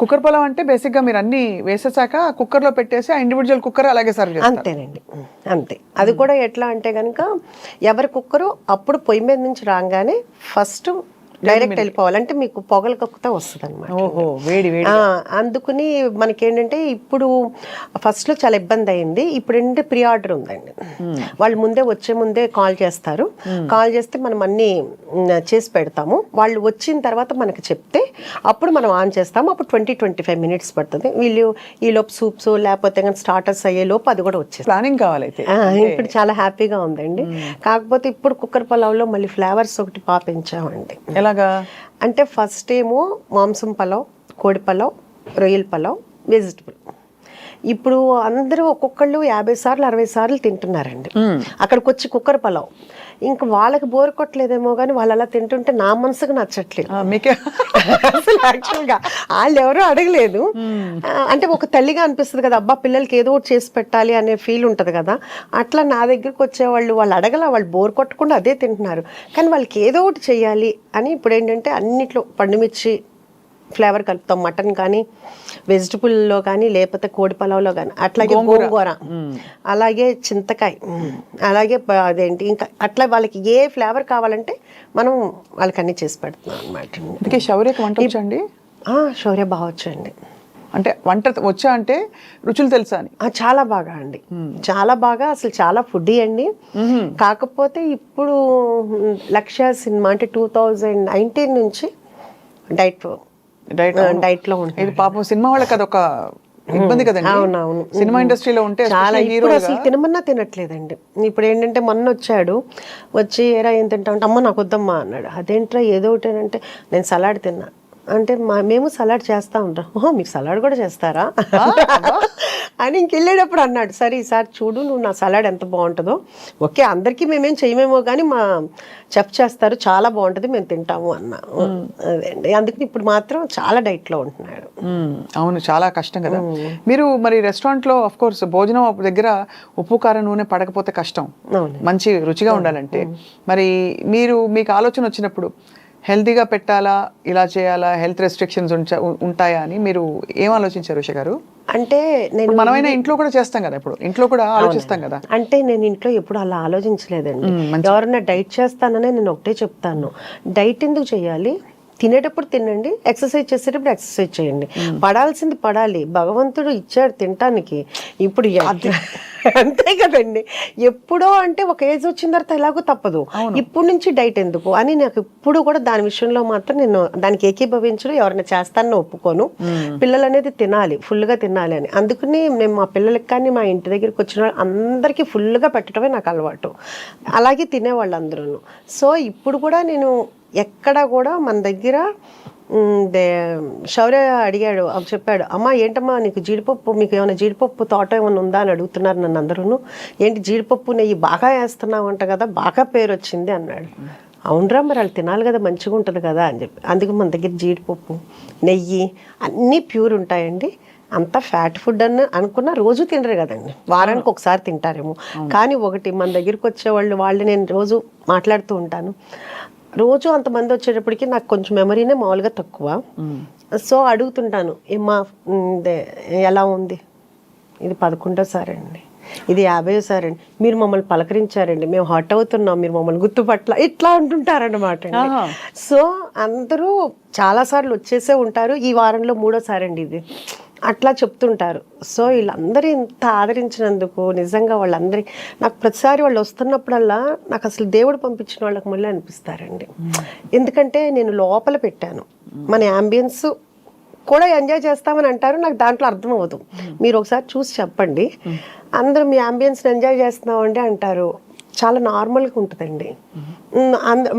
కుక్కర్ పొలం అంటే బేసిక్ గా మీరు అన్ని వేసేసాక కుక్కర్ లో పెట్టేసి ఆ ఇండివిజువల్ కుక్కర్ అలాగే సర్వ్ చేస్తారు? అంతేనండి, అంతే. అది కూడా ఎట్లా అంటే కనుక ఎవరి కుక్కరు అప్పుడు పొయ్యి మీద నుంచి రాగానే ఫస్ట్ డైరెక్ట్ వెళ్ళిపోవాలంటే మీకు పొగలు కక్కుతా వస్తుంది అనమాట. అందుకుని మనకేంటంటే ఇప్పుడు ఫస్ట్ లో చాలా ఇబ్బంది అయింది. ఇప్పుడు ఏంటంటే ప్రీ ఆర్డర్ ఉందండి. వాళ్ళు వచ్చే ముందే కాల్ చేస్తారు. కాల్ చేస్తే మనం అన్ని చేసి పెడతాము. వాళ్ళు వచ్చిన తర్వాత మనకి చెప్తే అప్పుడు మనం ఆన్ చేస్తాము. అప్పుడు 20-25 minutes పడుతుంది. వీళ్ళు ఈ లోపు సూప్స్ లేకపోతే స్టార్టర్స్ అయ్యే లోపు అది కూడా వచ్చేది. ప్లానింగ్ కావాలైతే ఇప్పుడు చాలా హ్యాపీగా ఉందండి. కాకపోతే ఇప్పుడు కుక్కర్ పలావ్లో మళ్ళీ ఫ్లేవర్స్ ఒకటి పెంచామండి. అంటే ఫస్ట్ ఏమో మాంసం పలావ్, కోడి పలావ్, రొయ్యల పలావ్, వెజిటబుల్. ఇప్పుడు అందరూ ఒక్కొక్కళ్ళు 50 సార్లు 60 సార్లు తింటున్నారండి. అక్కడికి వచ్చి కుక్కర్ పలావ్ ఇంకా వాళ్ళకి బోర్ కొట్టలేదేమో కానీ వాళ్ళు అలా తింటుంటే నా మనసుకు నచ్చట్లేదు. అసలు యాక్చువల్గా వాళ్ళు ఎవరూ అడగలేదు. అంటే ఒక తల్లిగా అనిపిస్తుంది కదా, అబ్బా పిల్లలకి ఏదో ఒకటి చేసి పెట్టాలి అనే ఫీల్ ఉంటుంది కదా. అట్లా నా దగ్గరికి వచ్చేవాళ్ళు అడగల, వాళ్ళు బోర్ కొట్టకుండా అదే తింటున్నారు. కానీ వాళ్ళకి ఏదో ఒకటి చెయ్యాలి అని ఇప్పుడు ఏంటంటే అన్నిట్లో పండుమిర్చి ఫ్లేవర్ కలుపుతాం, మటన్ కానీ వెజిటబుల్లో కానీ లేకపోతే కోడి పలావ్లో కానీ, అట్లాగే గోంగూర, అలాగే చింతకాయ, అలాగే అదేంటి ఇంకా అట్లా వాళ్ళకి ఏ ఫ్లేవర్ కావాలంటే మనం వాళ్ళకి అన్ని చేసి పెడుతున్నాం అనమాట. శౌర్య బాగా వచ్చండి. అంటే వంట వచ్చా అంటే రుచులు తెలుసా అని? చాలా బాగా అండి, చాలా బాగా. అసలు చాలా ఫుడ్డీ అండి. కాకపోతే ఇప్పుడు లక్ష్య సినిమా అంటే 2019 నుంచి డైట్ లో ఉంటుంది. ఇది పాపం సినిమా వాళ్ళకి అదొక ఇబ్బంది కదండి. అవునవును. సినిమా ఇండస్ట్రీలో ఉంటే చాలా especially ఇప్పుడు హీరోలుగా అసలు తినమన్నా తినట్లేదండి. ఇప్పుడు ఏంటంటే మొన్న వచ్చాడు, వచ్చి ఏరా ఏం తింటావు అంటే అమ్మ నాకు వద్దమ్మా అన్నాడు. అదేంట్రా ఏదో ఒకటి అంటే నేను సలాడ్ తిన్నా అంటే మేము సలాడ్ చేస్తా ఉంటాం. ఓహో మీకు సలాడ్ కూడా చేస్తారా అని ఇంకెళ్ళేటప్పుడు అన్నాడు. సరే ఈసారి చూడు నువ్వు నా సలాడ్ ఎంత బాగుంటుందో. ఓకే అందరికీ మేమేం చేయమేమో కానీ మా చెఫ్ చేస్తారు చాలా బాగుంటుంది మేము తింటాము అన్నా. అదే అండి, అందుకని ఇప్పుడు మాత్రం చాలా డైట్లో ఉంటున్నాడు. అవును, చాలా కష్టం కదా. మీరు మరి రెస్టారెంట్ లో ఆఫ్ కోర్స్ భోజనం దగ్గర ఉప్పు కారం నూనె పడకపోతే కష్టం, మంచి రుచిగా ఉండాలంటే. మరి మీకు ఆలోచన వచ్చినప్పుడు హెల్తీగా పెట్టాలా, ఇలా చేయాలా, హెల్త్ రెస్ట్రిక్షన్స్ ఉంటాయా అని మీరు ఏం ఆలోచించారు ఉష గారు? అంటే నేను మనమైనా ఇంట్లో కూడా చేస్తాం కదా, ఇప్పుడు ఇంట్లో కూడా ఆలోచిస్తాం కదా. అంటే నేను ఇంట్లో ఎప్పుడు అలా ఆలోచించలేదండి. ఎవరన్నా డైట్ చేస్తాననే నేను ఒకటే చెప్తాను, డైట్ ఎందుకు చేయాలి, తినేటప్పుడు తినండి, ఎక్సర్సైజ్ చేసేటప్పుడు ఎక్సర్సైజ్ చేయండి. పడాల్సింది పడాలి, భగవంతుడు ఇచ్చాడు తినటానికి. ఇప్పుడు అంతే కదండి, ఎప్పుడో అంటే ఒక ఏజ్ వచ్చిన తర్వాత ఎలాగో తప్పదు, ఇప్పుడు నుంచి డైట్ ఎందుకు అని నాకు ఇప్పుడు కూడా దాని విషయంలో మాత్రం నేను దానికి ఏకీభవించడం, ఎవరైనా చేస్తానని ఒప్పుకోను. పిల్లలు అనేది తినాలి, ఫుల్గా తినాలి అని. అందుకని నేను మా పిల్లలకి కానీ మా ఇంటి దగ్గరికి వచ్చిన అందరికీ ఫుల్గా పెట్టడమే నాకు అలవాటు. అలాగే తినేవాళ్ళు అందరూ. సో ఇప్పుడు కూడా నేను ఎక్కడ కూడా మన దగ్గర శౌర్య అడిగాడు, చెప్పాడు, అమ్మ ఏంటమ్మా నీకు జీడిపప్పు, మీకు ఏమైనా జీడిపప్పు తోట ఏమైనా ఉందా అని అడుగుతున్నారు నన్ను అందరూ. ఏంటి జీడిపప్పు నెయ్యి బాగా వేస్తున్నావు అంట కదా, బాగా పేరు వచ్చింది అన్నాడు. అవునరా మరి వాళ్ళు తినాలి కదా, మంచిగా ఉంటుంది కదా అని చెప్పి. అందుకు మన దగ్గర జీడిపప్పు నెయ్యి అన్నీ ప్యూర్ ఉంటాయండి. అంత ఫ్యాట్ ఫుడ్ అని అనుకున్న రోజు తినరు కదండి, వారానికి ఒకసారి తింటారేమో. కానీ ఒకటి మన దగ్గరికి వచ్చేవాళ్ళు నేను రోజు మాట్లాడుతూ ఉంటాను, రోజు అంతమంది వచ్చేటప్పటికి నాకు కొంచెం మెమరీనే మామూలుగా తక్కువ. సో అడుగుతుంటాను, ఏమా ఎలా ఉంది, ఇది 11వ అండి, ఇది 50వ అండి, మీరు మమ్మల్ని పలకరించారండి, మేము హాట్ అవుతున్నాం, మీరు మమ్మల్ని గుర్తుపట్ల, ఇట్లా అంటుంటారన్నమాట. సో అందరూ చాలాసార్లు వచ్చేసే ఉంటారు, ఈ వారంలో 3వ అండి ఇది, అట్లా చెప్తుంటారు. సో వీళ్ళందరూ ఇంత ఆదరించినందుకు నిజంగా వాళ్ళందరి నాకు ప్రతిసారి వాళ్ళు వస్తున్నప్పుడల్లా నాకు అసలు దేవుడు పంపించిన వాళ్ళకి మళ్ళీ అనిపిస్తారండి. ఎందుకంటే నేను లోపల పెట్టాను, మన యాంబియన్స్ కూడా ఎంజాయ్ చేస్తామని అంటారు, నాకు దాంట్లో అర్థం అవ్వదు. మీరు ఒకసారి చూసి చెప్పండి, అందరూ మీ యాంబియన్స్ని ఎంజాయ్ చేస్తున్నామండి అంటారు, చాలా నార్మల్గా ఉంటుందండి.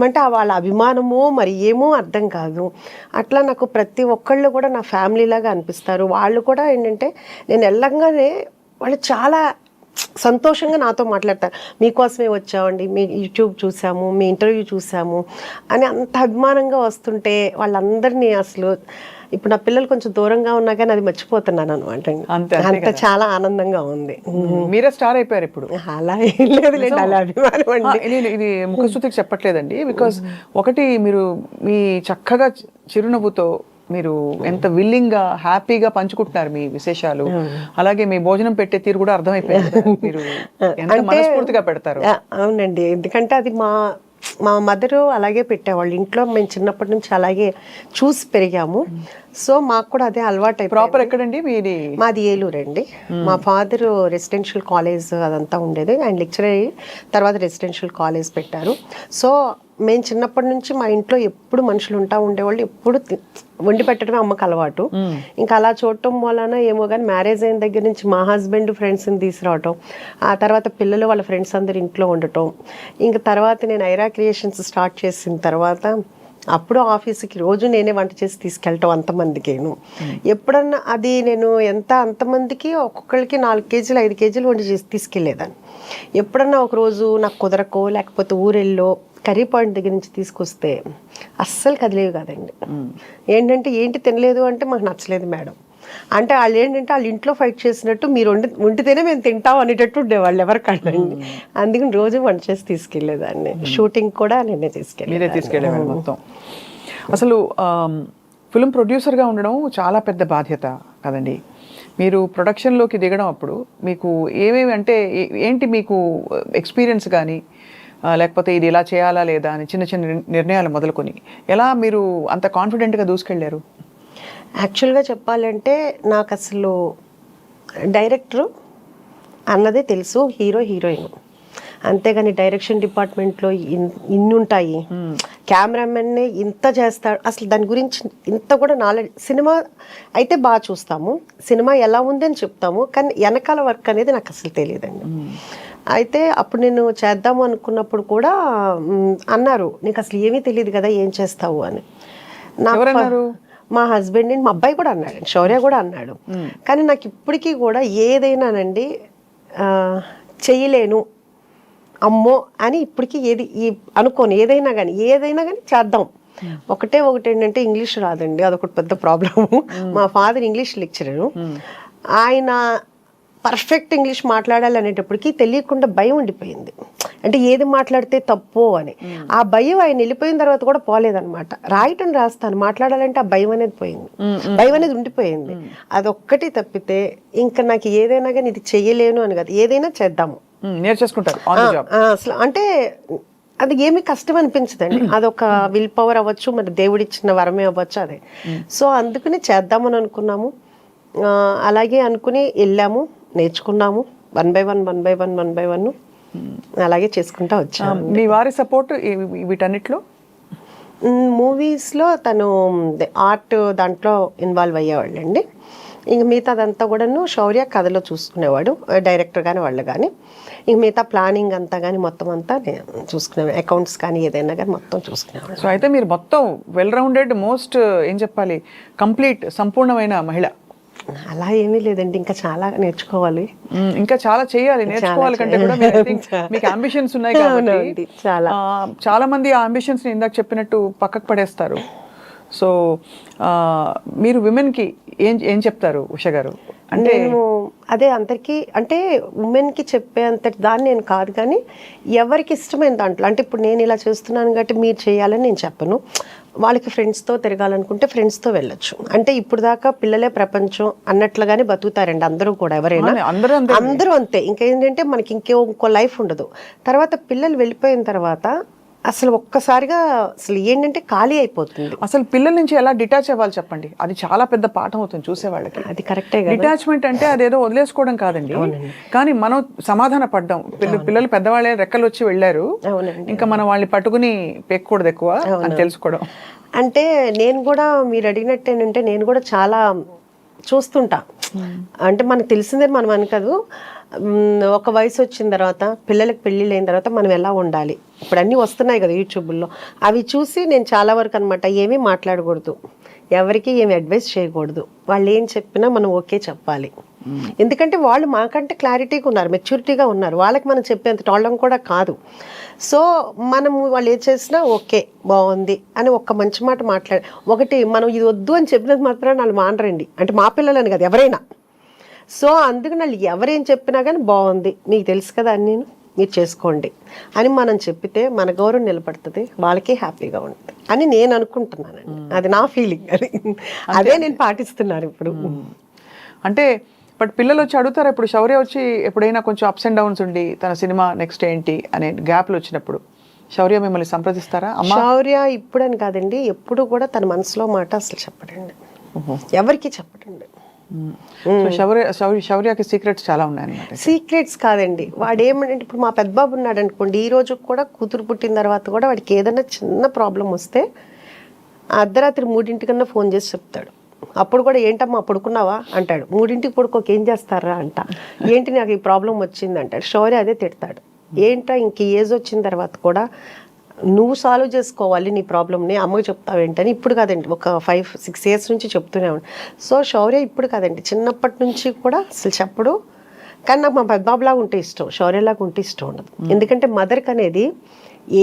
అంటే వాళ్ళ అభిమానమో మరి ఏమో అర్థం కాదు. అట్లా నాకు ప్రతి ఒక్కళ్ళు కూడా నా ఫ్యామిలీ లాగా అనిపిస్తారు. వాళ్ళు కూడా ఏంటంటే నేను వెళ్ళంగానే వాళ్ళు చాలా సంతోషంగా నాతో మాట్లాడతారు, మీకోసమే వచ్చామండి, మీ యూట్యూబ్ చూసాము, మీ ఇంటర్వ్యూ చూసాము అని అంత అభిమానంగా వస్తుంటే వాళ్ళందరినీ అసలు ఇప్పుడు నా పిల్లలు కొంచెం దూరంగా ఉన్నా కానీ అది మర్చిపోతున్నాను అనమాట. అంత చాలా ఆనందంగా ఉంది. మీరే స్టార్ అయిపోయారు ఇప్పుడు. అలా ఏం లేదు, అలా అభిమానం అండి. నేను ఇది ముఖస్తుతికి చెప్పట్లేదండి, బికాస్ ఒకటి మీరు మీ చక్కగా చిరునవ్వుతో మీరు ఎంత విల్లింగ్ గా హ్యాపీగా పంచుకుంటున్నారు మీ విశేషాలు, అలాగే మీ భోజనం పెట్టే తీరు కూడా అర్థమైపోయింది, మీరు ఎంత మనస్ఫూర్తిగా పెడతారు. అవునండి, ఎందుకంటే అది మా మదరు అలాగే పెట్టేవాళ్ళు ఇంట్లో, మేము చిన్నప్పటి నుంచి అలాగే చూసి పెరిగాము. సో మాకు కూడా అదే అలవాటు అయిపోయింది. ప్రాపర్ ఎక్కడండి మీది? మాది ఏలూరు అండి. మా ఫాదర్ రెసిడెన్షియల్ కాలేజ్ అదంతా ఉండేది, ఆయన లెక్చరర్ అయ్యి తర్వాత రెసిడెన్షియల్ కాలేజ్ పెట్టారు. సో మేము చిన్నప్పటి నుంచి మా ఇంట్లో ఎప్పుడు మనుషులు ఉండేవాళ్ళు, ఎప్పుడు వండి పెట్టడమే అమ్మకు అలవాటు. ఇంకా అలా చూడటం వలన ఏమో కానీ మ్యారేజ్ అయిన దగ్గర నుంచి మా హస్బెండ్ ఫ్రెండ్స్ని తీసుకురావటం, ఆ తర్వాత పిల్లలు వాళ్ళ ఫ్రెండ్స్ అందరు ఇంట్లో ఉండటం, ఇంకా తర్వాత నేను ఐరా క్రియేషన్స్ స్టార్ట్ చేసిన తర్వాత అప్పుడు ఆఫీస్కి రోజు నేనే వంట చేసి తీసుకెళ్ళటం అంతమందికేను. ఎప్పుడన్నా అది నేను అంతమందికి ఒక్కొక్కరికి 4 కేజీలు 5 కేజీలు వండి చేసి తీసుకెళ్ళేదాన్ని. ఎప్పుడన్నా ఒకరోజు నాకు కుదరకో లేకపోతే ఊరెళ్ళో కర్రీ పాయింట్ దగ్గర నుంచి తీసుకొస్తే అస్సలు కదిలేవి కాదండి. ఏంటి తినలేదు అంటే మాకు నచ్చలేదు మేడం అంటే, వాళ్ళు ఏంటంటే వాళ్ళ ఇంట్లో ఫైట్ చేసినట్టు మీరు వండితేనే మేము తింటాం అనేటట్టు ఉండేవాళ్ళు ఎవరికండి. అందుకని రోజు వంట చేసి తీసుకెళ్ళేదాన్ని. షూటింగ్ కూడా నేనే తీసుకెళ్ళేవాళ్ళు మొత్తం. అసలు ఫిల్మ్ ప్రొడ్యూసర్గా ఉండడం చాలా పెద్ద బాధ్యత కదండి. మీరు ప్రొడక్షన్లోకి దిగడం అప్పుడు మీకు ఏమేమి అంటే ఏంటి మీకు ఎక్స్పీరియన్స్ కానీ, లేకపోతే ఇది ఇలా చేయాలా లేదా అని చిన్న చిన్న నిర్ణయాలు మొదలుకొని ఎలా మీరు అంత కాన్ఫిడెంట్గా దూసుకెళ్ళారు? యాక్చువల్గా చెప్పాలంటే నాకు అసలు డైరెక్టరు అన్నదే తెలుసు, హీరో హీరోయిన్, అంతేగాని డైరెక్షన్ డిపార్ట్మెంట్లో ఇన్ని ఉంటాయి, కెమెరామెన్నే ఇంత చేస్తాడు, అసలు దాని గురించి ఇంత కూడా నాలెడ్జ్. సినిమా అయితే బాగా చూస్తాము, సినిమా ఎలా ఉంది అని చెప్తాము, కానీ వెనకాల వర్క్ అనేది నాకు అసలు తెలియదండి. అయితే అప్పుడు నేను చేద్దాము అనుకున్నప్పుడు కూడా అన్నారు, నీకు అసలు ఏమీ తెలియదు కదా, ఏం చేస్తావు అని. నాకు మా హస్బెండ్ మా అబ్బాయి కూడా అన్నాడు, శౌర్య కూడా అన్నాడు. కానీ నాకు ఇప్పటికీ కూడా ఏదైనానండి చెయ్యలేను అమ్మో అని ఇప్పటికీ అనుకోను. ఏదైనా కానీ చేద్దాం. ఒకటి ఏంటంటే ఇంగ్లీష్ రాదండి, అదొకటి పెద్ద ప్రాబ్లము. మా ఫాదర్ ఇంగ్లీష్ లెక్చరరు, ఆయన పర్ఫెక్ట్ ఇంగ్లీష్ మాట్లాడాలి అనేటప్పటికి తెలియకుండా భయం ఉండిపోయింది. అంటే ఏది మాట్లాడితే తప్పు అని. ఆ భయం ఆయన వెళ్ళిపోయిన తర్వాత కూడా పోలేదన్నమాట. రాయటం రాస్తాను, మాట్లాడాలంటే ఆ భయం అనేది పోయింది, భయం అనేది ఉండిపోయింది. అదొక్కటి తప్పితే ఇంకా నాకు ఏదైనా కానీ ఇది చెయ్యలేను అని కాదు, ఏదైనా చేద్దాము నేర్చేసుకుంటారు అసలు. అంటే అది ఏమి కష్టం అనిపించదండి, అదొక విల్ పవర్ అవ్వచ్చు, మరి దేవుడిచ్చిన వరమే అవ్వచ్చు అదే. సో అందుకని చేద్దామని అనుకున్నాము. అలాగే అనుకుని వెళ్ళాము, నేర్చుకున్నాము, 1 by 1 అలాగే చేసుకుంటా వచ్చాము. మీ వారి సపోర్ట్ వీటన్నిటిలో? మూవీస్లో తను ఆర్ట్ దాంట్లో ఇన్వాల్వ్ అయ్యేవాళ్ళండి. ఇంక మిగతాదంతా కూడాను శౌర్య కథలో చూసుకునేవాడు, డైరెక్టర్ కానీ వాళ్ళు కానీ. ఇంక మిగతా ప్లానింగ్ అంతా కానీ మొత్తం అంతా నేను చూసుకునేవాడు, అకౌంట్స్ కానీ ఏదైనా కానీ మొత్తం చూసుకునేవాడు. సో అయితే మీరు మొత్తం వెల్ రౌండెడ్, మోస్ట్ ఏం చెప్పాలి, కంప్లీట్ సంపూర్ణమైన మహిళ. అలా ఏమీ లేదండి, ఇంకా చాలా నేర్చుకోవాలి, ఇంకా చాలా చేయాలి. నేర్చుకోవాలి కంటే కూడా మీకు అంబిషన్స్ ఉన్నాయి కాబట్టి చాలా మంది ఆ అంబిషన్స్ ని ఇందాక చెప్పినట్టు పక్కకు పడేస్తారు. సో మీరు విమెన్ కి ఏం చెప్తారు ఉష గారు? అంటే నేను అదే అందరికీ, అంటే ఉమెన్కి చెప్పే అంతటి దాన్ని నేను కాదు, కానీ ఎవరికి ఇష్టమైన దాంట్లో. అంటే ఇప్పుడు నేను ఇలా చేస్తున్నాను కాబట్టి మీరు చేయాలని నేను చెప్పను. వాళ్ళకి ఫ్రెండ్స్తో తిరగాలనుకుంటే ఫ్రెండ్స్తో వెళ్ళొచ్చు. అంటే ఇప్పుడు దాకా పిల్లలే ప్రపంచం అన్నట్లుగానే బతుకుతారండి అందరూ కూడా, ఎవరైనా అందరూ అంతే. ఇంకేంటంటే మనకి ఇంకో లైఫ్ ఉండదు. తర్వాత పిల్లలు వెళ్ళిపోయిన తర్వాత అసలు ఒక్కసారిగా అసలు ఏంటంటే ఖాళీ అయిపోతుంది. అసలు పిల్లల నుంచి ఎలా డిటాచ్ అవ్వాలి చెప్పండి, అది చాలా పెద్ద పాఠం అవుతుంది చూసే వాళ్ళకి. అది కరెక్టే. డిటాచ్మెంట్ అంటే అదేదో వదిలేసుకోవడం కాదండి, కానీ మనం సమాధాన పడ్డాం. పిల్లలు పెద్దవాళ్ళే రెక్కలు వచ్చి వెళ్ళారు, ఇంకా మనం వాళ్ళని పట్టుకుని పెక్కకూడదు ఎక్కువ అని తెలుసుకోవడం. అంటే నేను కూడా మీరు అడిగినట్టు ఏంటంటే నేను కూడా చాలా చూస్తుంటా. అంటే మనకు తెలిసిందే మనం అనుకోదు, ఒక వయసు వచ్చిన తర్వాత పిల్లలకి పెళ్ళిళ్ళు అయిన తర్వాత మనం ఎలా ఉండాలి, ఇప్పుడు అన్నీ వస్తున్నాయి కదా యూట్యూబ్లో, అవి చూసి నేను చాలా వరకు అనమాట ఏమీ మాట్లాడకూడదు, ఎవరికి ఏమి అడ్వైస్ చేయకూడదు. వాళ్ళు ఏం చెప్పినా మనం ఓకే చెప్పాలి. ఎందుకంటే వాళ్ళు మాకంటే క్లారిటీగా ఉన్నారు, మెచ్యూరిటీగా ఉన్నారు, వాళ్ళకి మనం చెప్పేంత టోళ్ళం కూడా కాదు. సో మనము వాళ్ళు ఏం చేసినా ఓకే బాగుంది అని ఒక్క మంచి మాట ఒకటి మనం ఇది వద్దు అని చెప్పినది మాత్రం వాళ్ళు మానరండి. అంటే మా పిల్లలని కదా ఎవరైనా. సో అందుకని వాళ్ళు ఎవరేం చెప్పినా కానీ బాగుంది, మీకు తెలుసు కదా అని మీరు చేసుకోండి అని మనం చెప్పితే మన గౌరవం నిలబడుతుంది, వాళ్ళకి హ్యాపీగా ఉంటుంది అని నేను అనుకుంటున్నానండి. అది నా ఫీలింగ్, అది అదే నేను పాటిస్తున్నాను ఇప్పుడు. అంటే బట్ పిల్లలు వచ్చి అడుగుతారా ఇప్పుడు, శౌర్య వచ్చి ఎప్పుడైనా కొంచెం అప్స్ అండ్ డౌన్స్ ఉండి తన సినిమా నెక్స్ట్ ఏంటి అనే గ్యాప్లు వచ్చినప్పుడు శౌర్య మిమ్మల్ని సంప్రదిస్తారా? శౌర్య ఇప్పుడని కాదండి, ఎప్పుడు కూడా తన మనసులో మాట అసలు చెప్పడండి, ఎవరికి చెప్పడండి. శౌర్యకి సీక్రెట్స్ చాలా ఉన్నాయన్నమాట. సీక్రెట్స్ కాదండి, వాడు ఏమంటే ఇప్పుడు మా పెద్ద బాబు ఉన్నాడు అనుకోండి, ఈ రోజు కూడా కూతురు పుట్టిన తర్వాత కూడా వాడికి ఏదైనా చిన్న ప్రాబ్లం వస్తే అర్ధరాత్రి 3 ఫోన్ చేసి చెప్తాడు. అప్పుడు కూడా ఏంటమ్మా పడుకున్నావా అంటాడు, 3 పడుకోక ఏం చేస్తారా అంట, ఏంటి నాకు ఈ ప్రాబ్లం వచ్చింది అంటాడు. శౌర్య అదే తిడతాడు, ఏంటా ఇంక ఏజ్ వచ్చిన తర్వాత కూడా నువ్వు సాల్వ్ చేసుకోవాలి నీ ప్రాబ్లమ్ని, అమ్మకి చెప్తావేంటని. ఇప్పుడు కాదండి, ఒక 5-6 years నుంచి చెప్తూనే ఉన్నాను. సో శౌర్య ఇప్పుడు కాదండి, చిన్నప్పటి నుంచి కూడా అసలు చెప్పడు. కానీ నాకు మా పెద్దబాబులాగా ఉంటే ఇష్టం, శౌర్యలాగా ఉంటే ఇష్టం ఉండదు. ఎందుకంటే మదర్కి అనేది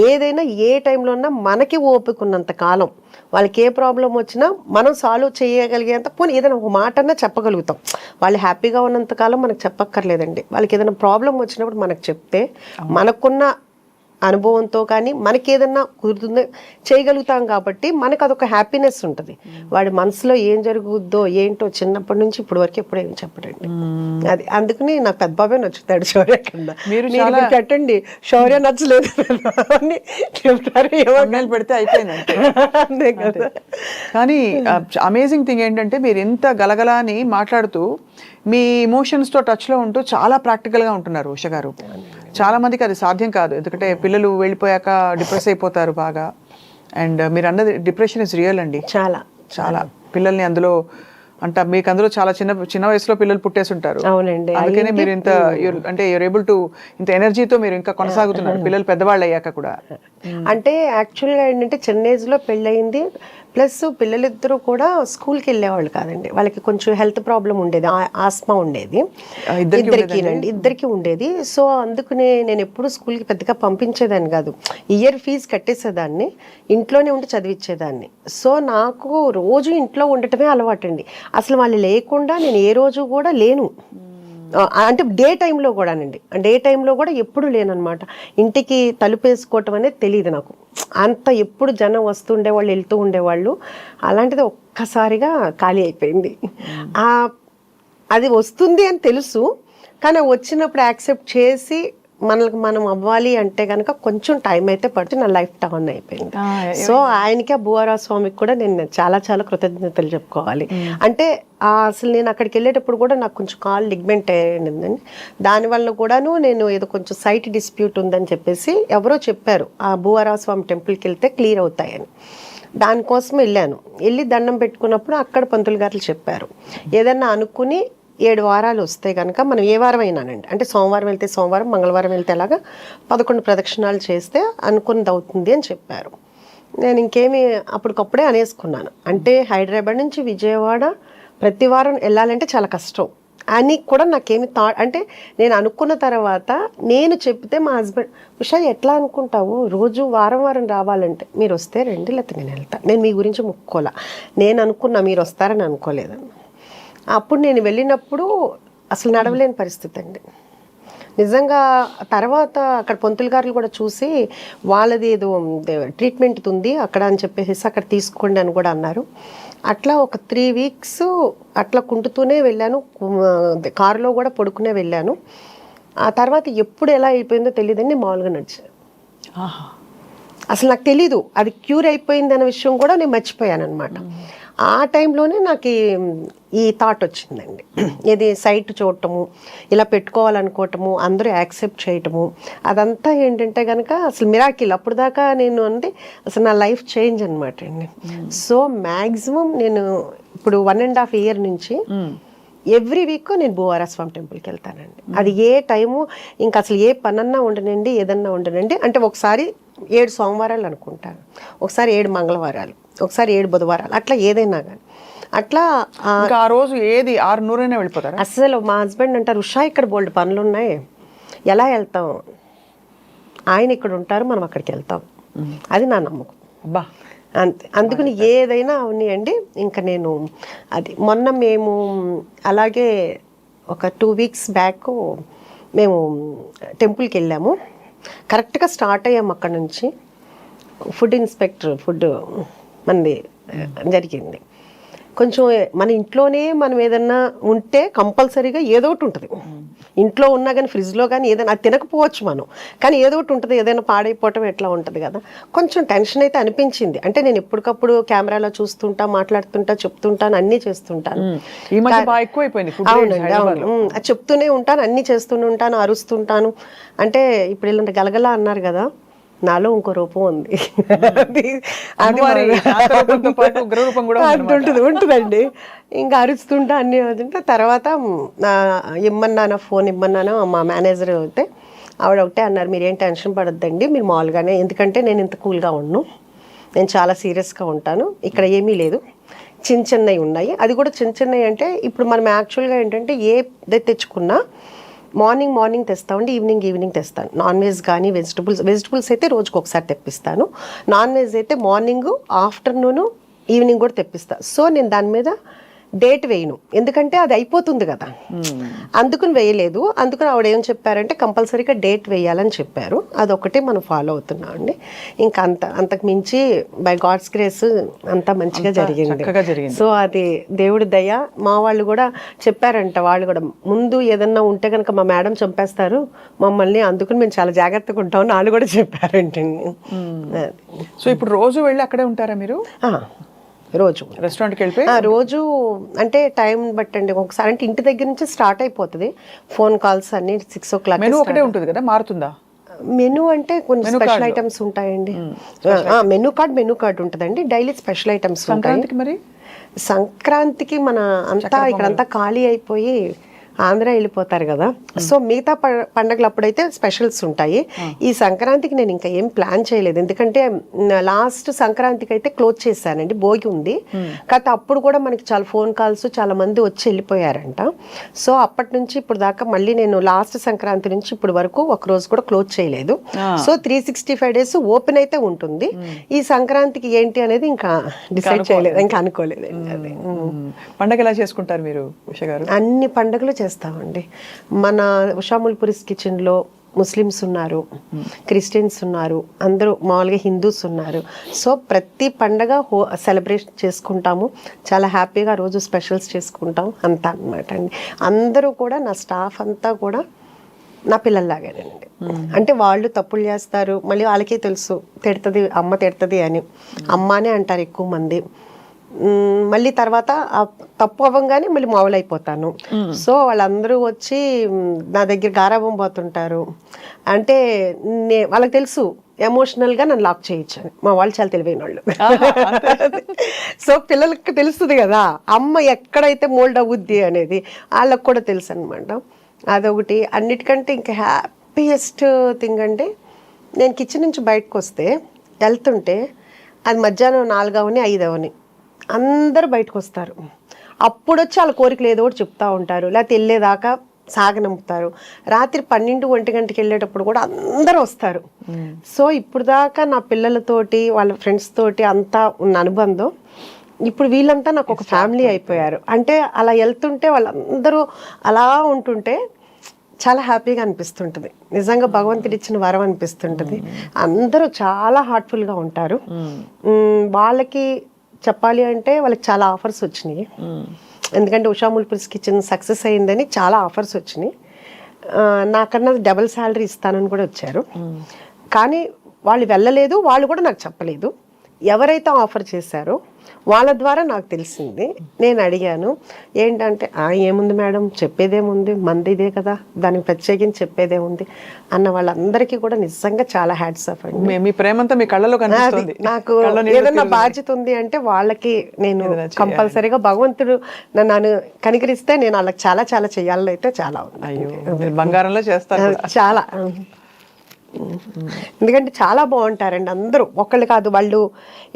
ఏదైనా ఏ టైంలో ఉన్నా మనకి ఓపిక ఉన్నంత కాలం వాళ్ళకి ఏ ప్రాబ్లం వచ్చినా మనం సాల్వ్ చేయగలిగేంత, పోనీ ఏదైనా ఒక మాట అన్నా చెప్పగలుగుతాం. వాళ్ళు హ్యాపీగా ఉన్నంత కాలం మనకు చెప్పక్కర్లేదండి. వాళ్ళకి ఏదైనా ప్రాబ్లం వచ్చినప్పుడు మనకు చెప్తే మనకున్న అనుభవంతో కానీ మనకి ఏదన్నా కుదురుతుందో చేయగలుగుతాం కాబట్టి మనకు అదొక హ్యాపీనెస్ ఉంటుంది. వాడి మనసులో ఏం జరుగుద్దో ఏంటో చిన్నప్పటి నుంచి ఇప్పుడు వరకు ఎప్పుడు ఏం చెప్పడండి. అది అందుకని నాకు పెద్ద బాబే నచ్చుతాడు శౌర్య కన్నా. మీరు పెట్టండి శౌర్య నచ్చలేదు అని చెప్తారు, ఏమన్నా పెడితే అయిపోయింది కదా. కానీ అమేజింగ్ థింగ్ ఏంటంటే మీరు ఎంత గలగలా అని మాట్లాడుతూ మీ ఇమోషన్స్తో టచ్లో ఉంటూ చాలా ప్రాక్టికల్గా ఉంటున్నారు ఉష గారు. చాలా మందికి అది సాధ్యం కాదు, ఎందుకంటే పిల్లలు వెళ్ళిపోయాక డిప్రెస్ అయిపోతారు బాగా. అండ్ మీరు అన్నది డిప్రెషన్ ఇస్ రియల్ అండి, చాలా చాలా. పిల్లల్ని అందులో అంటే మీకు అందులో చాలా చిన్న చిన్న వయసులో పిల్లలు పుట్టేసి ఉంటారు. అవునండి. అందుకనే మీరు ఇంత అంటే యూర్ ఏబుల్ టు ఇంత ఎనర్జీతో మీరు ఇంకా కొనసాగుతున్నారు పిల్లలు పెద్దవాళ్ళు అయ్యాక కూడా. అంటే యాక్చువల్గా ఏంటంటే చిన్న ఏజ్లో పెళ్ళయింది, ప్లస్ పిల్లలిద్దరూ కూడా స్కూల్కి వెళ్ళేవాళ్ళు కాదండి. వాళ్ళకి కొంచెం హెల్త్ ప్రాబ్లం ఉండేది, ఆస్మా ఉండేది ఇద్దరికి ఉండేది. సో అందుకనే నేను ఎప్పుడు స్కూల్కి పెద్దగా పంపించేదాన్ని కాదు, ఇయర్ ఫీజు కట్టేసేదాన్ని, ఇంట్లోనే ఉండి చదివించేదాన్ని. సో నాకు రోజు ఇంట్లో ఉండటమే అలవాటండి. అసలు వాళ్ళు లేకుండా నేను ఏ రోజు కూడా లేను. అంటే డే టైంలో కూడానండి, డే టైంలో కూడా ఎప్పుడు లేనమాట. ఇంటికి తలుపు వేసుకోవటం అనేది తెలియదు నాకు. అంత ఎప్పుడు జనం వస్తుండేవాళ్ళు, వెళ్తూ ఉండేవాళ్ళు. అలాంటిది ఒక్కసారిగా ఖాళీ అయిపోయింది. అది వస్తుంది అని తెలుసు, కానీ వచ్చినప్పుడు యాక్సెప్ట్ చేసి మనకి మనం అవ్వాలి అంటే కనుక కొంచెం టైం అయితే పడితే నా లైఫ్ టర్న్ అయిపోయింది. సో ఆయనకి, ఆ భూవరాజ స్వామికి కూడా నేను చాలా చాలా కృతజ్ఞతలు చెప్పుకోవాలి. అంటే అసలు నేను అక్కడికి వెళ్ళేటప్పుడు కూడా నాకు కొంచెం కాల్ లిగ్మెంట్ అయ్యిందండి. దానివల్ల కూడాను నేను ఏదో కొంచెం సైట్ డిస్ప్యూట్ ఉందని చెప్పేసి ఎవరో చెప్పారు, ఆ భూవరాజ స్వామి టెంపుల్కి వెళ్తే క్లియర్ అవుతాయని. దానికోసం వెళ్ళి దండం పెట్టుకున్నప్పుడు అక్కడ పంతులు గారు చెప్పారు, ఏదన్నా అనుకుని 7 వారాలు వస్తే కనుక మనం ఏ వారం అయినానండి, అంటే సోమవారం వెళ్తే సోమవారం, మంగళవారం వెళ్తే అలాగా 11 ప్రదక్షిణాలు చేస్తే అనుకున్నది అవుతుంది అని చెప్పారు. నేను ఇంకేమి అప్పటికప్పుడే అనేసుకున్నాను. అంటే హైదరాబాద్ నుంచి విజయవాడ ప్రతి వారం వెళ్ళాలంటే చాలా కష్టం అని కూడా నాకేమి అంటే నేను అనుకున్న తర్వాత నేను చెప్తే మా హస్బెండ్, ఉషా ఎట్లా అనుకుంటావు, రోజు వారం వారం రావాలంటే, మీరు వస్తే రండి, లేకపోతే నేను వెళ్తాను, నేను మీ గురించి ముక్కోలా, నేను అనుకున్నా మీరు వస్తారని అనుకోలేదన్న. అప్పుడు నేను వెళ్ళినప్పుడు అసలు నడవలేని పరిస్థితి అండి నిజంగా. తర్వాత అక్కడ పంతులు గారులు కూడా చూసి వాళ్ళది ఏదో ట్రీట్మెంట్ ఉంది అక్కడ అని చెప్పేసి అక్కడ తీసుకోండి అని కూడా అన్నారు. అట్లా ఒక 3 వీక్స్ అట్లా కుంటుతూనే వెళ్ళాను, కారులో కూడా పడుకునే వెళ్ళాను. ఆ తర్వాత ఎప్పుడు ఎలా అయిపోయిందో తెలియదండి, మామూలుగా నడిచాను. అసలు నాకు తెలీదు అది క్యూర్ అయిపోయింది అనే విషయం కూడా నేను మర్చిపోయాను అనమాట. ఆ టైంలోనే నాకు ఈ థాట్ వచ్చిందండి, ఇది సైట్ చూడటము, ఇలా పెట్టుకోవాలనుకోవటము, అందరూ యాక్సెప్ట్ చేయటము, అదంతా ఏంటంటే కనుక అసలు మిరాకిల్. అప్పుడు దాకా నేను అంటే అసలు నా లైఫ్ చేంజ్ అనమాట అండి. సో మ్యాక్సిమం నేను ఇప్పుడు 1.5 year నుంచి ఎవ్రీ వీక్ నేను భూవరాజ స్వామి టెంపుల్కి వెళ్తానండి. అది ఏ టైము ఇంకా అసలు ఏ పనన్నా ఉండనండి, ఏదన్నా ఉండనండి. అంటే ఒకసారి 7 సోమవారాలు అనుకుంటాను, ఒకసారి 7 మంగళవారాలు, ఒకసారి 7 బుధవారాలు, అట్లా ఏదైనా కానీ అట్లా. ఆ రోజు ఏది 600 వెళ్ళిపోతారు. అసలు మా హస్బెండ్ అంటారు, ఉషా ఇక్కడ బోల్డ్ పనులు ఉన్నాయి, ఎలా వెళ్తాం, ఆయన ఇక్కడ ఉంటారు, మనం అక్కడికి వెళ్తాం, అది నా నమ్మకం. అబ్బా అంతే. అందుకని ఏదైనా ఉన్నాయండి. ఇంకా నేను అది మొన్న మేము అలాగే ఒక 2 weeks బ్యాక్ మేము టెంపుల్కి వెళ్ళాము. కరెక్ట్గా స్టార్ట్ అయ్యాము అక్కడ నుంచి. ఫుడ్ ఇన్స్పెక్టర్ ఫుడ్ మనది జరిగింది. కొంచెం మన ఇంట్లోనే మనం ఏదన్నా ఉంటే కంపల్సరీగా ఏదో ఒకటి ఉంటుంది. ఇంట్లో ఉన్నా కానీ ఫ్రిడ్జ్లో కానీ ఏదైనా అది తినకపోవచ్చు మనం, కానీ ఏదో ఒకటి ఉంటుంది, ఏదైనా పాడైపోవటం ఎట్లా ఉంటుంది కదా. కొంచెం టెన్షన్ అయితే అనిపించింది. అంటే నేను ఎప్పటికప్పుడు కెమెరాలో చూస్తుంటా, మాట్లాడుతుంటా, చెప్తుంటాను, అన్నీ చేస్తుంటాను. అవునండి, అవును, అది చెప్తూనే ఉంటాను, అన్నీ చేస్తూనే ఉంటాను, అరుస్తుంటాను. అంటే ఇప్పుడు ఇలాంటి గలగలా అన్నారు కదా, నాలో ఇంకో రూపం ఉంది, అది ఉంటుందండి. ఇంకా అరుస్తుంటా అన్ని అవుతుంటా. తర్వాత ఇమ్మన్నాను, ఫోన్ ఇమ్మన్నాను, మా మేనేజర్ అయితే ఆవిడ ఒకటే అన్నారు, మీరేం టెన్షన్ పడొద్దండి, మీరు మామూలుగానే, ఎందుకంటే నేను ఇంత కూల్గా ఉన్నాను, నేను చాలా సీరియస్గా ఉంటాను, ఇక్కడ ఏమీ లేదు, చిన్నవి ఉన్నాయి. అది కూడా చిన్నవి అంటే ఇప్పుడు మనం యాక్చువల్గా ఏంటంటే ఏది తెచ్చుకున్నా మార్నింగ్ తెస్తామండి, ఈవినింగ్ తెస్తాను. నాన్ వెజ్ కానీ వెజిటబుల్స్ అయితే రోజుకి ఒకసారి తెప్పిస్తాను. నాన్ వెజ్ అయితే మార్నింగ్, ఆఫ్టర్నూన్, ఈవినింగ్ కూడా తెప్పిస్తాను. సో నేను దాని మీద డేట్ వేయను, ఎందుకంటే అది అయిపోతుంది కదా, అందుకుని వేయలేదు. అందుకని ఆవిడ ఏం చెప్పారంటే కంపల్సరీగా డేట్ వేయాలని చెప్పారు. అదొకటి మనం ఫాలో అవుతున్నాం అండి. ఇంకా అంతకు మించి బై గాడ్స్ గ్రేస్ అంతా మంచిగా జరిగింది. సో అది దేవుడి దయ. మా వాళ్ళు కూడా చెప్పారంట, వాళ్ళు కూడా ముందు ఏదన్నా ఉంటే కనుక మా మేడం చంపేస్తారు మమ్మల్ని, అందుకని మేము చాలా జాగ్రత్తగా ఉంటామని వాళ్ళు కూడా చెప్పారంటండి. సో ఇప్పుడు రోజు వెళ్ళి అక్కడే ఉంటారా మీరు? రోజు రెస్టారెంట్కి వెళ్ళిపోయి రోజు అంటే టైం బట్టండి. ఒకసారి అంటే ఇంటి దగ్గర నుంచి స్టార్ట్ అయిపోతుంది, ఫోన్ కాల్స్ అన్ని 6 o'clock మెనూ ఒకటే ఉంటుంది కదా, మారుతుందా? మెనూ అంటే కొన్ని స్పెషల్ ఐటమ్స్ ఉంటాయండి. మెనూ కార్డ్ ఉంటుందండి. డైలీ స్పెషల్ ఐటమ్స్ ఉంటాయి. సంక్రాంతికి మరి సంక్రాంతికి మన అంతా ఇక్కడంతా ఖాళీ అయిపోయి ఆంధ్ర వెళ్ళిపోతారు కదా, సో మిగతా పండగలు అప్పుడైతే స్పెషల్స్ ఉంటాయి. ఈ సంక్రాంతికి నేను ఇంకా ఏం ప్లాన్ చేయలేదు, ఎందుకంటే లాస్ట్ సంక్రాంతికి అయితే క్లోజ్ చేశానండి, భోగి ఉంది. కాకపోతే అప్పుడు కూడా మనకి చాలా ఫోన్ కాల్స్ చాలా మంది వచ్చి వెళ్ళిపోయారంట. సో అప్పటి నుంచి ఇప్పుడు దాకా మళ్ళీ నేను లాస్ట్ సంక్రాంతి నుంచి ఇప్పుడు వరకు ఒక రోజు కూడా క్లోజ్ చేయలేదు. సో 365 days ఓపెన్ అయితే ఉంటుంది. ఈ సంక్రాంతికి ఏంటి అనేది ఇంకా డిసైడ్ చేయలేదు, ఇంకా అనుకోలేదు. పండగ ఎలా చేసుకుంటారు మీరు ఉషా గారు? అన్ని పండుగలు చేస్తామండి. మన ఉషాముల్పురిస్ కిచెన్లో ముస్లిమ్స్ ఉన్నారు, క్రిస్టియన్స్ ఉన్నారు, అందరూ మామూలుగా హిందూస్ ఉన్నారు. సో ప్రతి పండగ సెలబ్రేషన్ చేసుకుంటాము, చాలా హ్యాపీగా రోజు స్పెషల్స్ చేసుకుంటాం అంతా అన్నమాట అండి. అందరూ కూడా నా స్టాఫ్ అంతా కూడా నా పిల్లల్లాగానండి. అంటే వాళ్ళు తప్పులు చేస్తారు, మళ్ళీ వాళ్ళకే తెలుసు అమ్మ తిడుతుంది అని, అమ్మానే అంటారు ఎక్కువ మంది. మళ్ళీ తర్వాత తప్పు అవ్వగానే మళ్ళీ మామూలు అయిపోతాను. సో వాళ్ళందరూ వచ్చి నా దగ్గర గారాబం పోతుంటారు. అంటే వాళ్ళకి తెలుసు ఎమోషనల్గా నన్ను లాక్ చేయొచ్చు. మా వాళ్ళు చాలా తెలివైన వాళ్ళు. సో పిల్లలకి తెలుస్తుంది కదా అమ్మ ఎక్కడైతే మోల్డ్ అవుద్ది అనేది, వాళ్ళకి కూడా తెలుసు అనమాట. అదొకటి. అన్నిటికంటే ఇంకా హ్యాపీయెస్ట్ థింగ్ అంటే, నేను కిచెన్ నుంచి బయటకు వస్తే వెళ్తుంటే అది మధ్యాహ్నం 4 అవని 5 అవని అందరూ బయటకు వస్తారు. అప్పుడు వచ్చి వాళ్ళ కోరికలు ఏదో ఒకటి చెప్తూ ఉంటారు, లేకపోతే వెళ్ళేదాకా సాగనంపుతారు. రాత్రి 12-1 గంటకి వెళ్ళేటప్పుడు కూడా అందరూ వస్తారు. సో ఇప్పుడు దాకా నా పిల్లలతోటి వాళ్ళ ఫ్రెండ్స్ తోటి అంతా ఉన్న అనుబంధం ఇప్పుడు వీళ్ళంతా నాకు ఒక ఫ్యామిలీ అయిపోయారు. అంటే అలా వెళ్తుంటే వాళ్ళందరూ అలా ఉంటుంటే చాలా హ్యాపీగా అనిపిస్తుంటుంది. నిజంగా భగవంతుడు ఇచ్చిన వరం అనిపిస్తుంటుంది. అందరూ చాలా హార్ట్ఫుల్గా ఉంటారు. వాళ్ళకి చెప్పాలి అంటే వాళ్ళకి చాలా ఆఫర్స్ వచ్చినాయి, ఎందుకంటే ఉషాముల్పురిస్ కిచెన్ సక్సెస్ అయిందని చాలా ఆఫర్స్ వచ్చినాయి. నాకన్నా డబుల్ శాలరీ ఇస్తానని కూడా వచ్చారు. కానీ వాళ్ళు వెళ్ళలేదు, వాళ్ళు కూడా నాకు చెప్పలేదు. ఎవరైతే ఆఫర్ చేశారో వాళ్ళ ద్వారా నాకు తెలిసింది. నేను అడిగాను, ఏంటంటే ఏముంది మేడం, చెప్పేదేముంది, మంది ఇదే కదా, దానికి ప్రత్యేకించి చెప్పేదేముంది అన్న వాళ్ళందరికీ కూడా నిజంగా చాలా హ్యాట్స్ ఆఫ్ అండి. మీ ప్రేమంతా మీ కళ్ళలో కనిపిస్తుంది. నాకు ఏదన్నా బాధ్యత ఉంది అంటే వాళ్ళకి నేను కంపల్సరీగా భగవంతుడు నన్ను కనికరిస్తే నేను వాళ్ళకి చాలా చాలా చేయాలని అయితే చాలా ఉంది. బంగారంలో చేస్తాను చాలా. ఎందుకంటే చాలా బాగుంటారండి అందరూ, ఒకళ్ళు కాదు. వాళ్ళు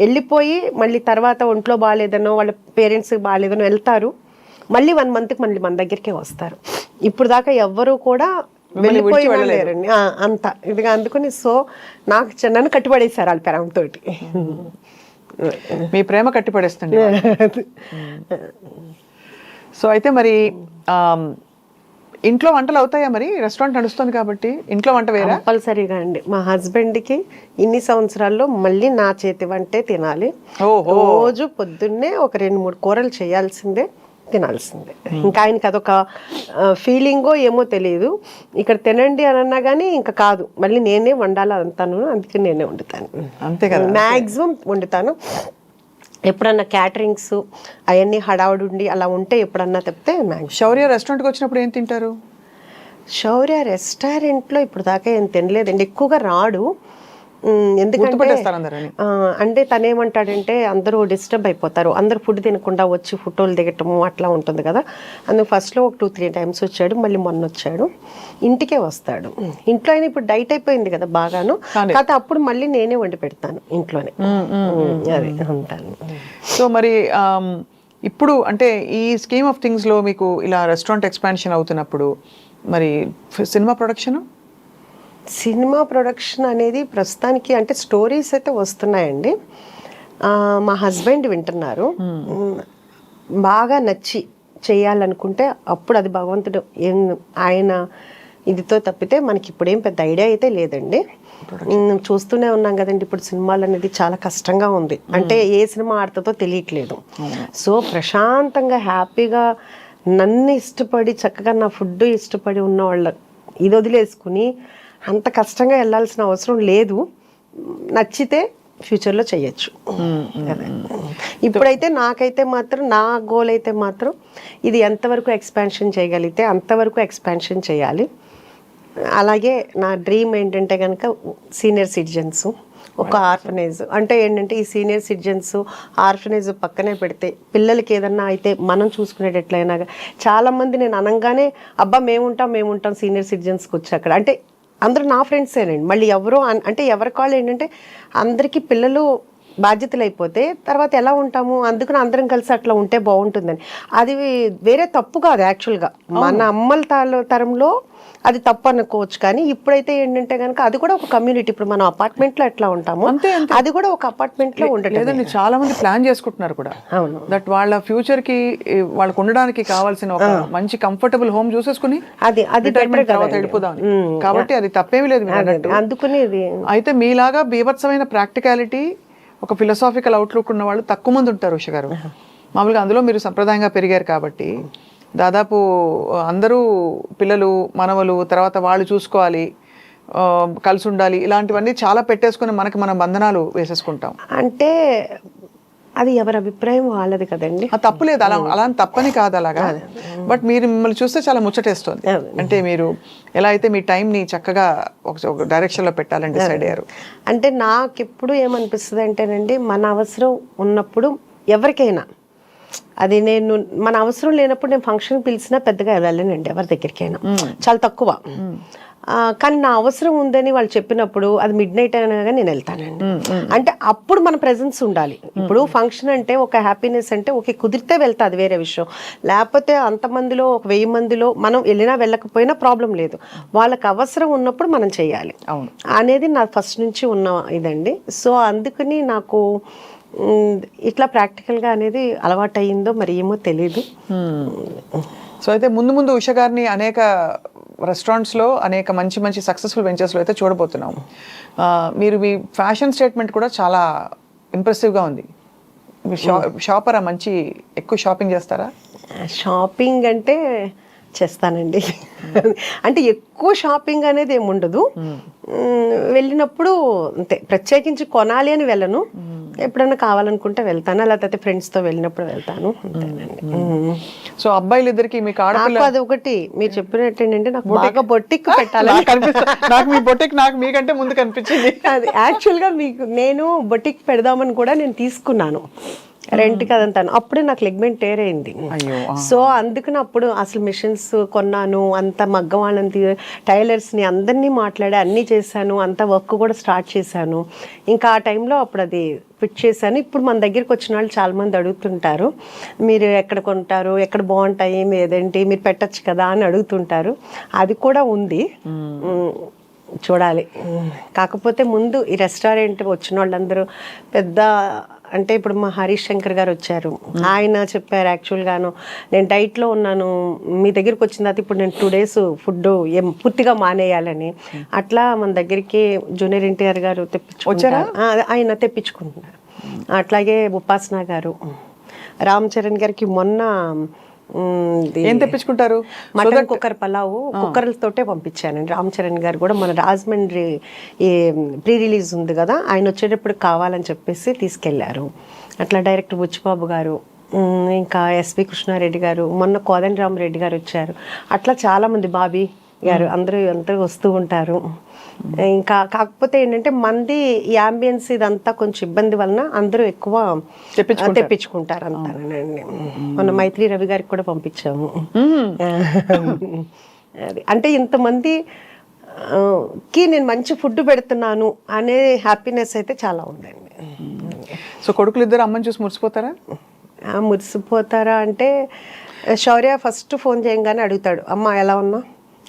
వెళ్ళిపోయి మళ్ళీ తర్వాత ఒంట్లో బాగాలేదనో వాళ్ళ పేరెంట్స్ బాగాలేదనో వెళ్తారు, మళ్ళీ 1 monthకి మళ్ళీ మన దగ్గరికే వస్తారు. ఇప్పుడు దాకా ఎవ్వరూ కూడా వెళ్ళిపోయి వెళ్ళలేరండి అంత ఇదిగా అందుకుని. సో నాకు నన్ను కట్టుబడేశారు వాళ్ళ ప్రేమతో. మీ ప్రేమ కట్టిపడేస్తుంది. సో అయితే మరి ఇంట్లో వంటలు అవుతాయా? మరి రెస్టారెంట్ నడుస్తుంది కాబట్టి ఇంట్లో వంట వేరే కంపల్సరీగా అండి. మా హస్బెండ్కి ఇన్ని సంవత్సరాల్లో మళ్ళీ నా చేతి వంటే తినాలి. రోజు పొద్దున్నే ఒక 2-3 కూరలు చేయాల్సిందే, తినాల్సిందే. ఇంకా ఆయనకి అదొక ఫీలింగో ఏమో తెలియదు. ఇక్కడ తినండి అని అన్నా కానీ ఇంకా కాదు, మళ్ళీ నేనే వండాలి అంతాను, అందుకే నేనే వండుతాను. అంతే కదా, మ్యాక్సిమం వండుతాను. ఎప్పుడన్నా క్యాటరింగ్స్ అవన్నీ హడావుడి ఉండి అలా ఉంటే ఎప్పుడన్నా తప్పితే. శౌర్య రెస్టారెంట్కి వచ్చినప్పుడు ఏం తింటారు? శౌర్య రెస్టారెంట్లో ఇప్పుడు దాకా ఏం తినలేదండి, ఎక్కువగా రాడు. ఎందుకంటే అంటే తనేమంటాడంటే అందరూ డిస్టర్బ్ అయిపోతారు, అందరూ ఫుడ్ తినకుండా వచ్చి ఫోటోలు దిగటము అట్లా ఉంటుంది కదా. అందుకు ఫస్ట్లో ఒక 2-3 times వచ్చాడు, మళ్ళీ మొన్న వచ్చాడు. ఇంటికే వస్తాడు. ఇంట్లో అయినా ఇప్పుడు డైట్ అయిపోయింది కదా బాగాను, కాకపోతే అప్పుడు మళ్ళీ నేనే వండి పెడతాను ఇంట్లోనే, అది ఉంటాను. సో మరి ఇప్పుడు అంటే ఈ స్కీమ్ ఆఫ్ థింగ్స్లో మీకు ఇలా రెస్టారెంట్ ఎక్స్పాన్షన్ అవుతున్నప్పుడు మరి సినిమా ప్రొడక్షన్ అనేది ప్రస్తుతానికి అంటే స్టోరీస్ అయితే వస్తున్నాయండి. మా హస్బెండ్ వింటున్నారు. బాగా నచ్చి చేయాలనుకుంటే అప్పుడు అది భగవంతుడు ఆయన ఇదితో తప్పితే మనకి ఇప్పుడేం పెద్ద ఐడియా అయితే లేదండి. చూస్తూనే ఉన్నాం కదండి, ఇప్పుడు సినిమాలు అనేది చాలా కష్టంగా ఉంది. అంటే ఏ సినిమా ఆడుతుందో తెలియట్లేదు. సో ప్రశాంతంగా హ్యాపీగా నన్ను ఇష్టపడి చక్కగా నా ఫుడ్ ఇష్టపడి ఉన్న వాళ్ళ ఇది వదిలేసుకుని అంత కష్టంగా వెళ్ళాల్సిన అవసరం లేదు. నచ్చితే ఫ్యూచర్లో చేయొచ్చు. ఇప్పుడైతే నాకైతే మాత్రం నా గోల్ అయితే మాత్రం ఇది ఎంతవరకు ఎక్స్పాన్షన్ చేయగలిగితే అంతవరకు ఎక్స్పాన్షన్ చేయాలి. అలాగే నా డ్రీమ్ ఏంటంటే కనుక సీనియర్ సిటిజన్స్, ఒక ఆర్ఫనైజ్. అంటే ఏంటంటే ఈ సీనియర్ సిటిజన్స్ ఆర్ఫనైజ్ పక్కనే పెడితే పిల్లలకి ఏదన్నా అయితే మనం చూసుకునేటట్లయినా, చాలామంది నేను అనగానే అబ్బా మేముంటాం సీనియర్ సిటిజన్స్కి వచ్చి అక్కడ, అంటే అందరూ నా ఫ్రెండ్సేనండి. మళ్ళీ ఎవరో అంటే ఎవరికి వాళ్ళు ఏంటంటే అందరికీ పిల్లలు బాధ్యతలు అయిపోతే తర్వాత ఎలా ఉంటాము, అందుకని అందరం కలిసి అట్లా ఉంటే బాగుంటుందని. అది వేరే తప్పు కాదు యాక్చువల్గా, మన అమ్మల తరంలో అది తప్పు అనుకోవచ్చు. కానీ ఇప్పుడైతే ఏంటంటే కనుక అది కూడా ఒక కమ్యూనిటీ. ఇప్పుడు మనం అపార్ట్మెంట్ లో ఎట్లా ఉంటామో అది కూడా ఒక అపార్ట్మెంట్ లో ఉండటం. చాలా మంది ప్లాన్ చేసుకుంటున్నారు కూడా. అవును, దట్ వాళ్ళ ఫ్యూచర్ కి వాళ్ళకు ఉండడానికి కావాల్సిన ఒక మంచి కంఫర్టబుల్ హోమ్ చూసేసుకుని అది తర్వాత వెళ్ళిపోదాం. కాబట్టి అది తప్పేమీ లేదు మీరు అన్నట్టు. అందుకని అయితే మీలాగా బీభత్సమైన ప్రాక్టికాలిటీ, ఒక ఫిలసాఫికల్ అవుట్లుక్ ఉన్న వాళ్ళు తక్కువ మంది ఉంటారు ఉష గారు. మామూలుగా అందులో మీరు సంప్రదాయంగా పెరిగారు కాబట్టి దాదాపు అందరూ పిల్లలు మనవలు తర్వాత వాళ్ళు చూసుకోవాలి, కలిసి ఉండాలి, ఇలాంటివన్నీ చాలా పెట్టేసుకుని మనకి మనం బంధనాలు వేసేసుకుంటాం. అంటే అది ఎవరి అభిప్రాయం వాళ్ళది కదండి. తప్పులేదు, అలా తప్పని కాదు అలాగా. బట్ మీరు మిమ్మల్ని చూస్తే చాలా ముచ్చటేస్తుంది. అంటే మీరు ఎలా అయితే మీ టైంని చక్కగా ఒక డైరెక్షన్లో పెట్టాలని డిసైడ్ అయ్యారు. అంటే నాకు ఎప్పుడు ఏమనిపిస్తుంది అంటేనండి, మన అవసరం ఉన్నప్పుడు ఎవరికైనా, అది నేను మన అవసరం లేనప్పుడు నేను ఫంక్షన్ పిలిచినా పెద్దగా వెళ్ళానండి ఎవరి దగ్గరికైనా, చాలా తక్కువ. కానీ నా అవసరం ఉందని వాళ్ళు చెప్పినప్పుడు అది మిడ్ నైట్ అయినా కానీ నేను వెళ్తానండి. అంటే అప్పుడు మన ప్రెజెన్స్ ఉండాలి. ఇప్పుడు ఫంక్షన్ అంటే ఒక హ్యాపీనెస్ అంటే ఓకే కుదిరితే వెళ్తా, అది వేరే విషయం. లేకపోతే అంతమందిలో ఒక 1000 మందిలో మనం వెళ్ళినా వెళ్ళకపోయినా ప్రాబ్లం లేదు. వాళ్ళకి అవసరం ఉన్నప్పుడు మనం చేయాలి అనేది నా ఫస్ట్ నుంచి ఉన్న ఇదండి. సో అందుకని నాకు ఇట్లా ప్రాక్టికల్గా అనేది అలవాటు అయ్యిందో మరి ఏమో తెలీదు. సో అయితే ముందు ఉష గారిని అనేక రెస్టారెంట్స్లో అనేక మంచి సక్సెస్ఫుల్ వెంచర్స్లో అయితే చూడబోతున్నాం. మీరు మీ ఫ్యాషన్ స్టేట్మెంట్ కూడా చాలా ఇంప్రెసివ్గా ఉంది. షాపరా, మంచి ఎక్కువ షాపింగ్ చేస్తారా? షాపింగ్ అంటే చేస్తానండి. అంటే ఎక్కువ షాపింగ్ అనేది ఏముండదు. వెళ్ళినప్పుడు అంతే, ప్రత్యేకించి కొనాలి అని వెళ్ళను. ఎప్పుడైనా కావాలనుకుంటే వెళ్తాను, లేకపోతే ఫ్రెండ్స్తో వెళ్ళినప్పుడు వెళ్తాను. సో అబ్బాయిలు ఇద్దరికి మీకు ఆడపిల్ల అది ఒకటి మీరు చెప్పినట్టు ఏంటంటే నాకు బాగా బొట్టిక్ పెట్టాలి. నాకు మీ బొట్టిక్ నాకు మీకంటే ముందు కనిపించింది. అది యాక్చువల్గా మీకు నేను బొట్టిక్ పెడదామని కూడా నేను తీసుకున్నాను రెంట్కి అదంతాను. అప్పుడే నాకు లెగ్మెంట్ టేర్ అయింది. సో అందుకని అప్పుడు అసలు మిషన్స్ కొన్నాను, అంత మగ్గం వాళ్ళని టైలర్స్ని అందరినీ మాట్లాడి అన్నీ చేశాను, అంత వర్క్ కూడా స్టార్ట్ చేశాను. ఇంకా ఆ టైంలో అప్పుడు అది ఫిట్ చేశాను. ఇప్పుడు మన దగ్గరికి వచ్చిన వాళ్ళు చాలామంది అడుగుతుంటారు, మీరు ఎక్కడ కొంటారు, ఎక్కడ బాగుంటాయి, ఏదేంటి మీరు పెట్టచ్చు కదా అని అడుగుతుంటారు. అది కూడా ఉంది, చూడాలి. కాకపోతే ముందు ఈ రెస్టారెంట్ వచ్చిన వాళ్ళందరూ పెద్ద అంటే ఇప్పుడు మా హరీష్ శంకర్ గారు వచ్చారు, ఆయన చెప్పారు యాక్చువల్గాను నేను డైట్లో ఉన్నాను, మీ దగ్గరికి వచ్చిన తర్వాత ఇప్పుడు నేను 2 days ఫుడ్ పూర్తిగా మానేయాలని. అట్లా మన దగ్గరికి జూనియర్ ఎన్టీఆర్ గారు తెప్పించుకుంటారు, ఆయన తెప్పించుకుంటున్నారు. అట్లాగే ఉపాసన గారు, రామ్ చరణ్ గారికి మొన్న ఏం తెప్పించుకుంటారు, మటన్ కుక్కర్ పలావు కుక్కర్లతోటే పంపించానండి. రామ్ చరణ్ గారు కూడా మన రాజమండ్రి ఈ ప్రీ రిలీజ్ ఉంది కదా, ఆయన వచ్చేటప్పుడు కావాలని చెప్పేసి తీసుకెళ్లారు. అట్లా డైరెక్టర్ బుచ్చిబాబు గారు, ఇంకా ఎస్పి కృష్ణారెడ్డి గారు, మొన్న కోదండరామరెడ్డి గారు వచ్చారు. అట్లా చాలామంది, బాబీ గారు, అందరూ వస్తూ ఉంటారు. ఇంకా కాకపోతే ఏంటంటే మంది ఈ అంబియన్స్ ఇదంతా కొంచెం ఇబ్బంది వలన అందరూ ఎక్కువ తెప్పించుకుంటారు అంతానండి. మొన్న మైత్రి రవి గారికి కూడా పంపించాము. అది అంటే ఇంతమంది కి నేను మంచి ఫుడ్ పెడుతున్నాను అనే హ్యాపీనెస్ అయితే చాలా ఉందండి. సో కొడుకులు ఇద్దరు అమ్మని చూసి మురిసిపోతారా? మురిసిపోతారా అంటే శౌర్య ఫస్ట్ ఫోన్ చేయగానే అడుగుతాడు, అమ్మ ఎలా ఉన్నా,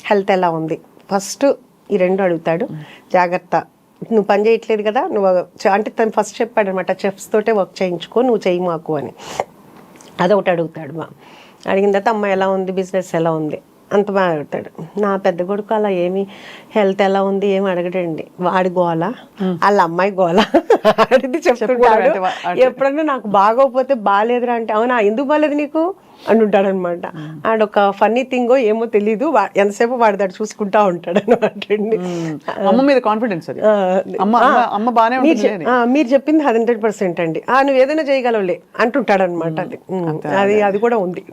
హెల్త్ ఎలా ఉంది, ఫస్ట్ ఈ 2 అడుగుతాడు. జాగ్రత్త, నువ్వు పని చేయట్లేదు కదా, నువ్వు అంటే తను ఫస్ట్ చెప్పాడు అనమాట, చెఫ్స్ తోటే వర్క్ చేయించుకో, నువ్వు చెయ్యి మాకు అని. అదొకటి అడుగుతాడు. అడిగిన తర్వాత అమ్మ ఎలా ఉంది, బిజినెస్ ఎలా ఉంది, అంత బాగా అడుగుతాడు. నా పెద్ద కొడుకు అలా ఏమి హెల్త్ ఎలా ఉంది ఏమి అడగడండి, వాడి గోల వాళ్ళ అమ్మాయి గోల అడిగి చెప్తుంటాడు. ఎప్పుడన్నా నాకు బాగోపోతే బాగాలేదురా అంటే, అవునా ఎందుకు బాగాలేదు నీకు, అని ఉంటాడనమాట. ఆడొక ఫన్నీ థింగో ఏమో తెలీదు, ఎంతసేపు వాడి దాడు చూసుకుంటా ఉంటాడు అనమాట అండి. అమ్మ మీద కాన్ఫిడెన్స్ అది. అమ్మ బానే మీరు చెప్పింది 100% అండి. నువ్వు ఏదైనా చేయగలవులే అంటుంటాడు అనమాట. అది కూడా ఉంది.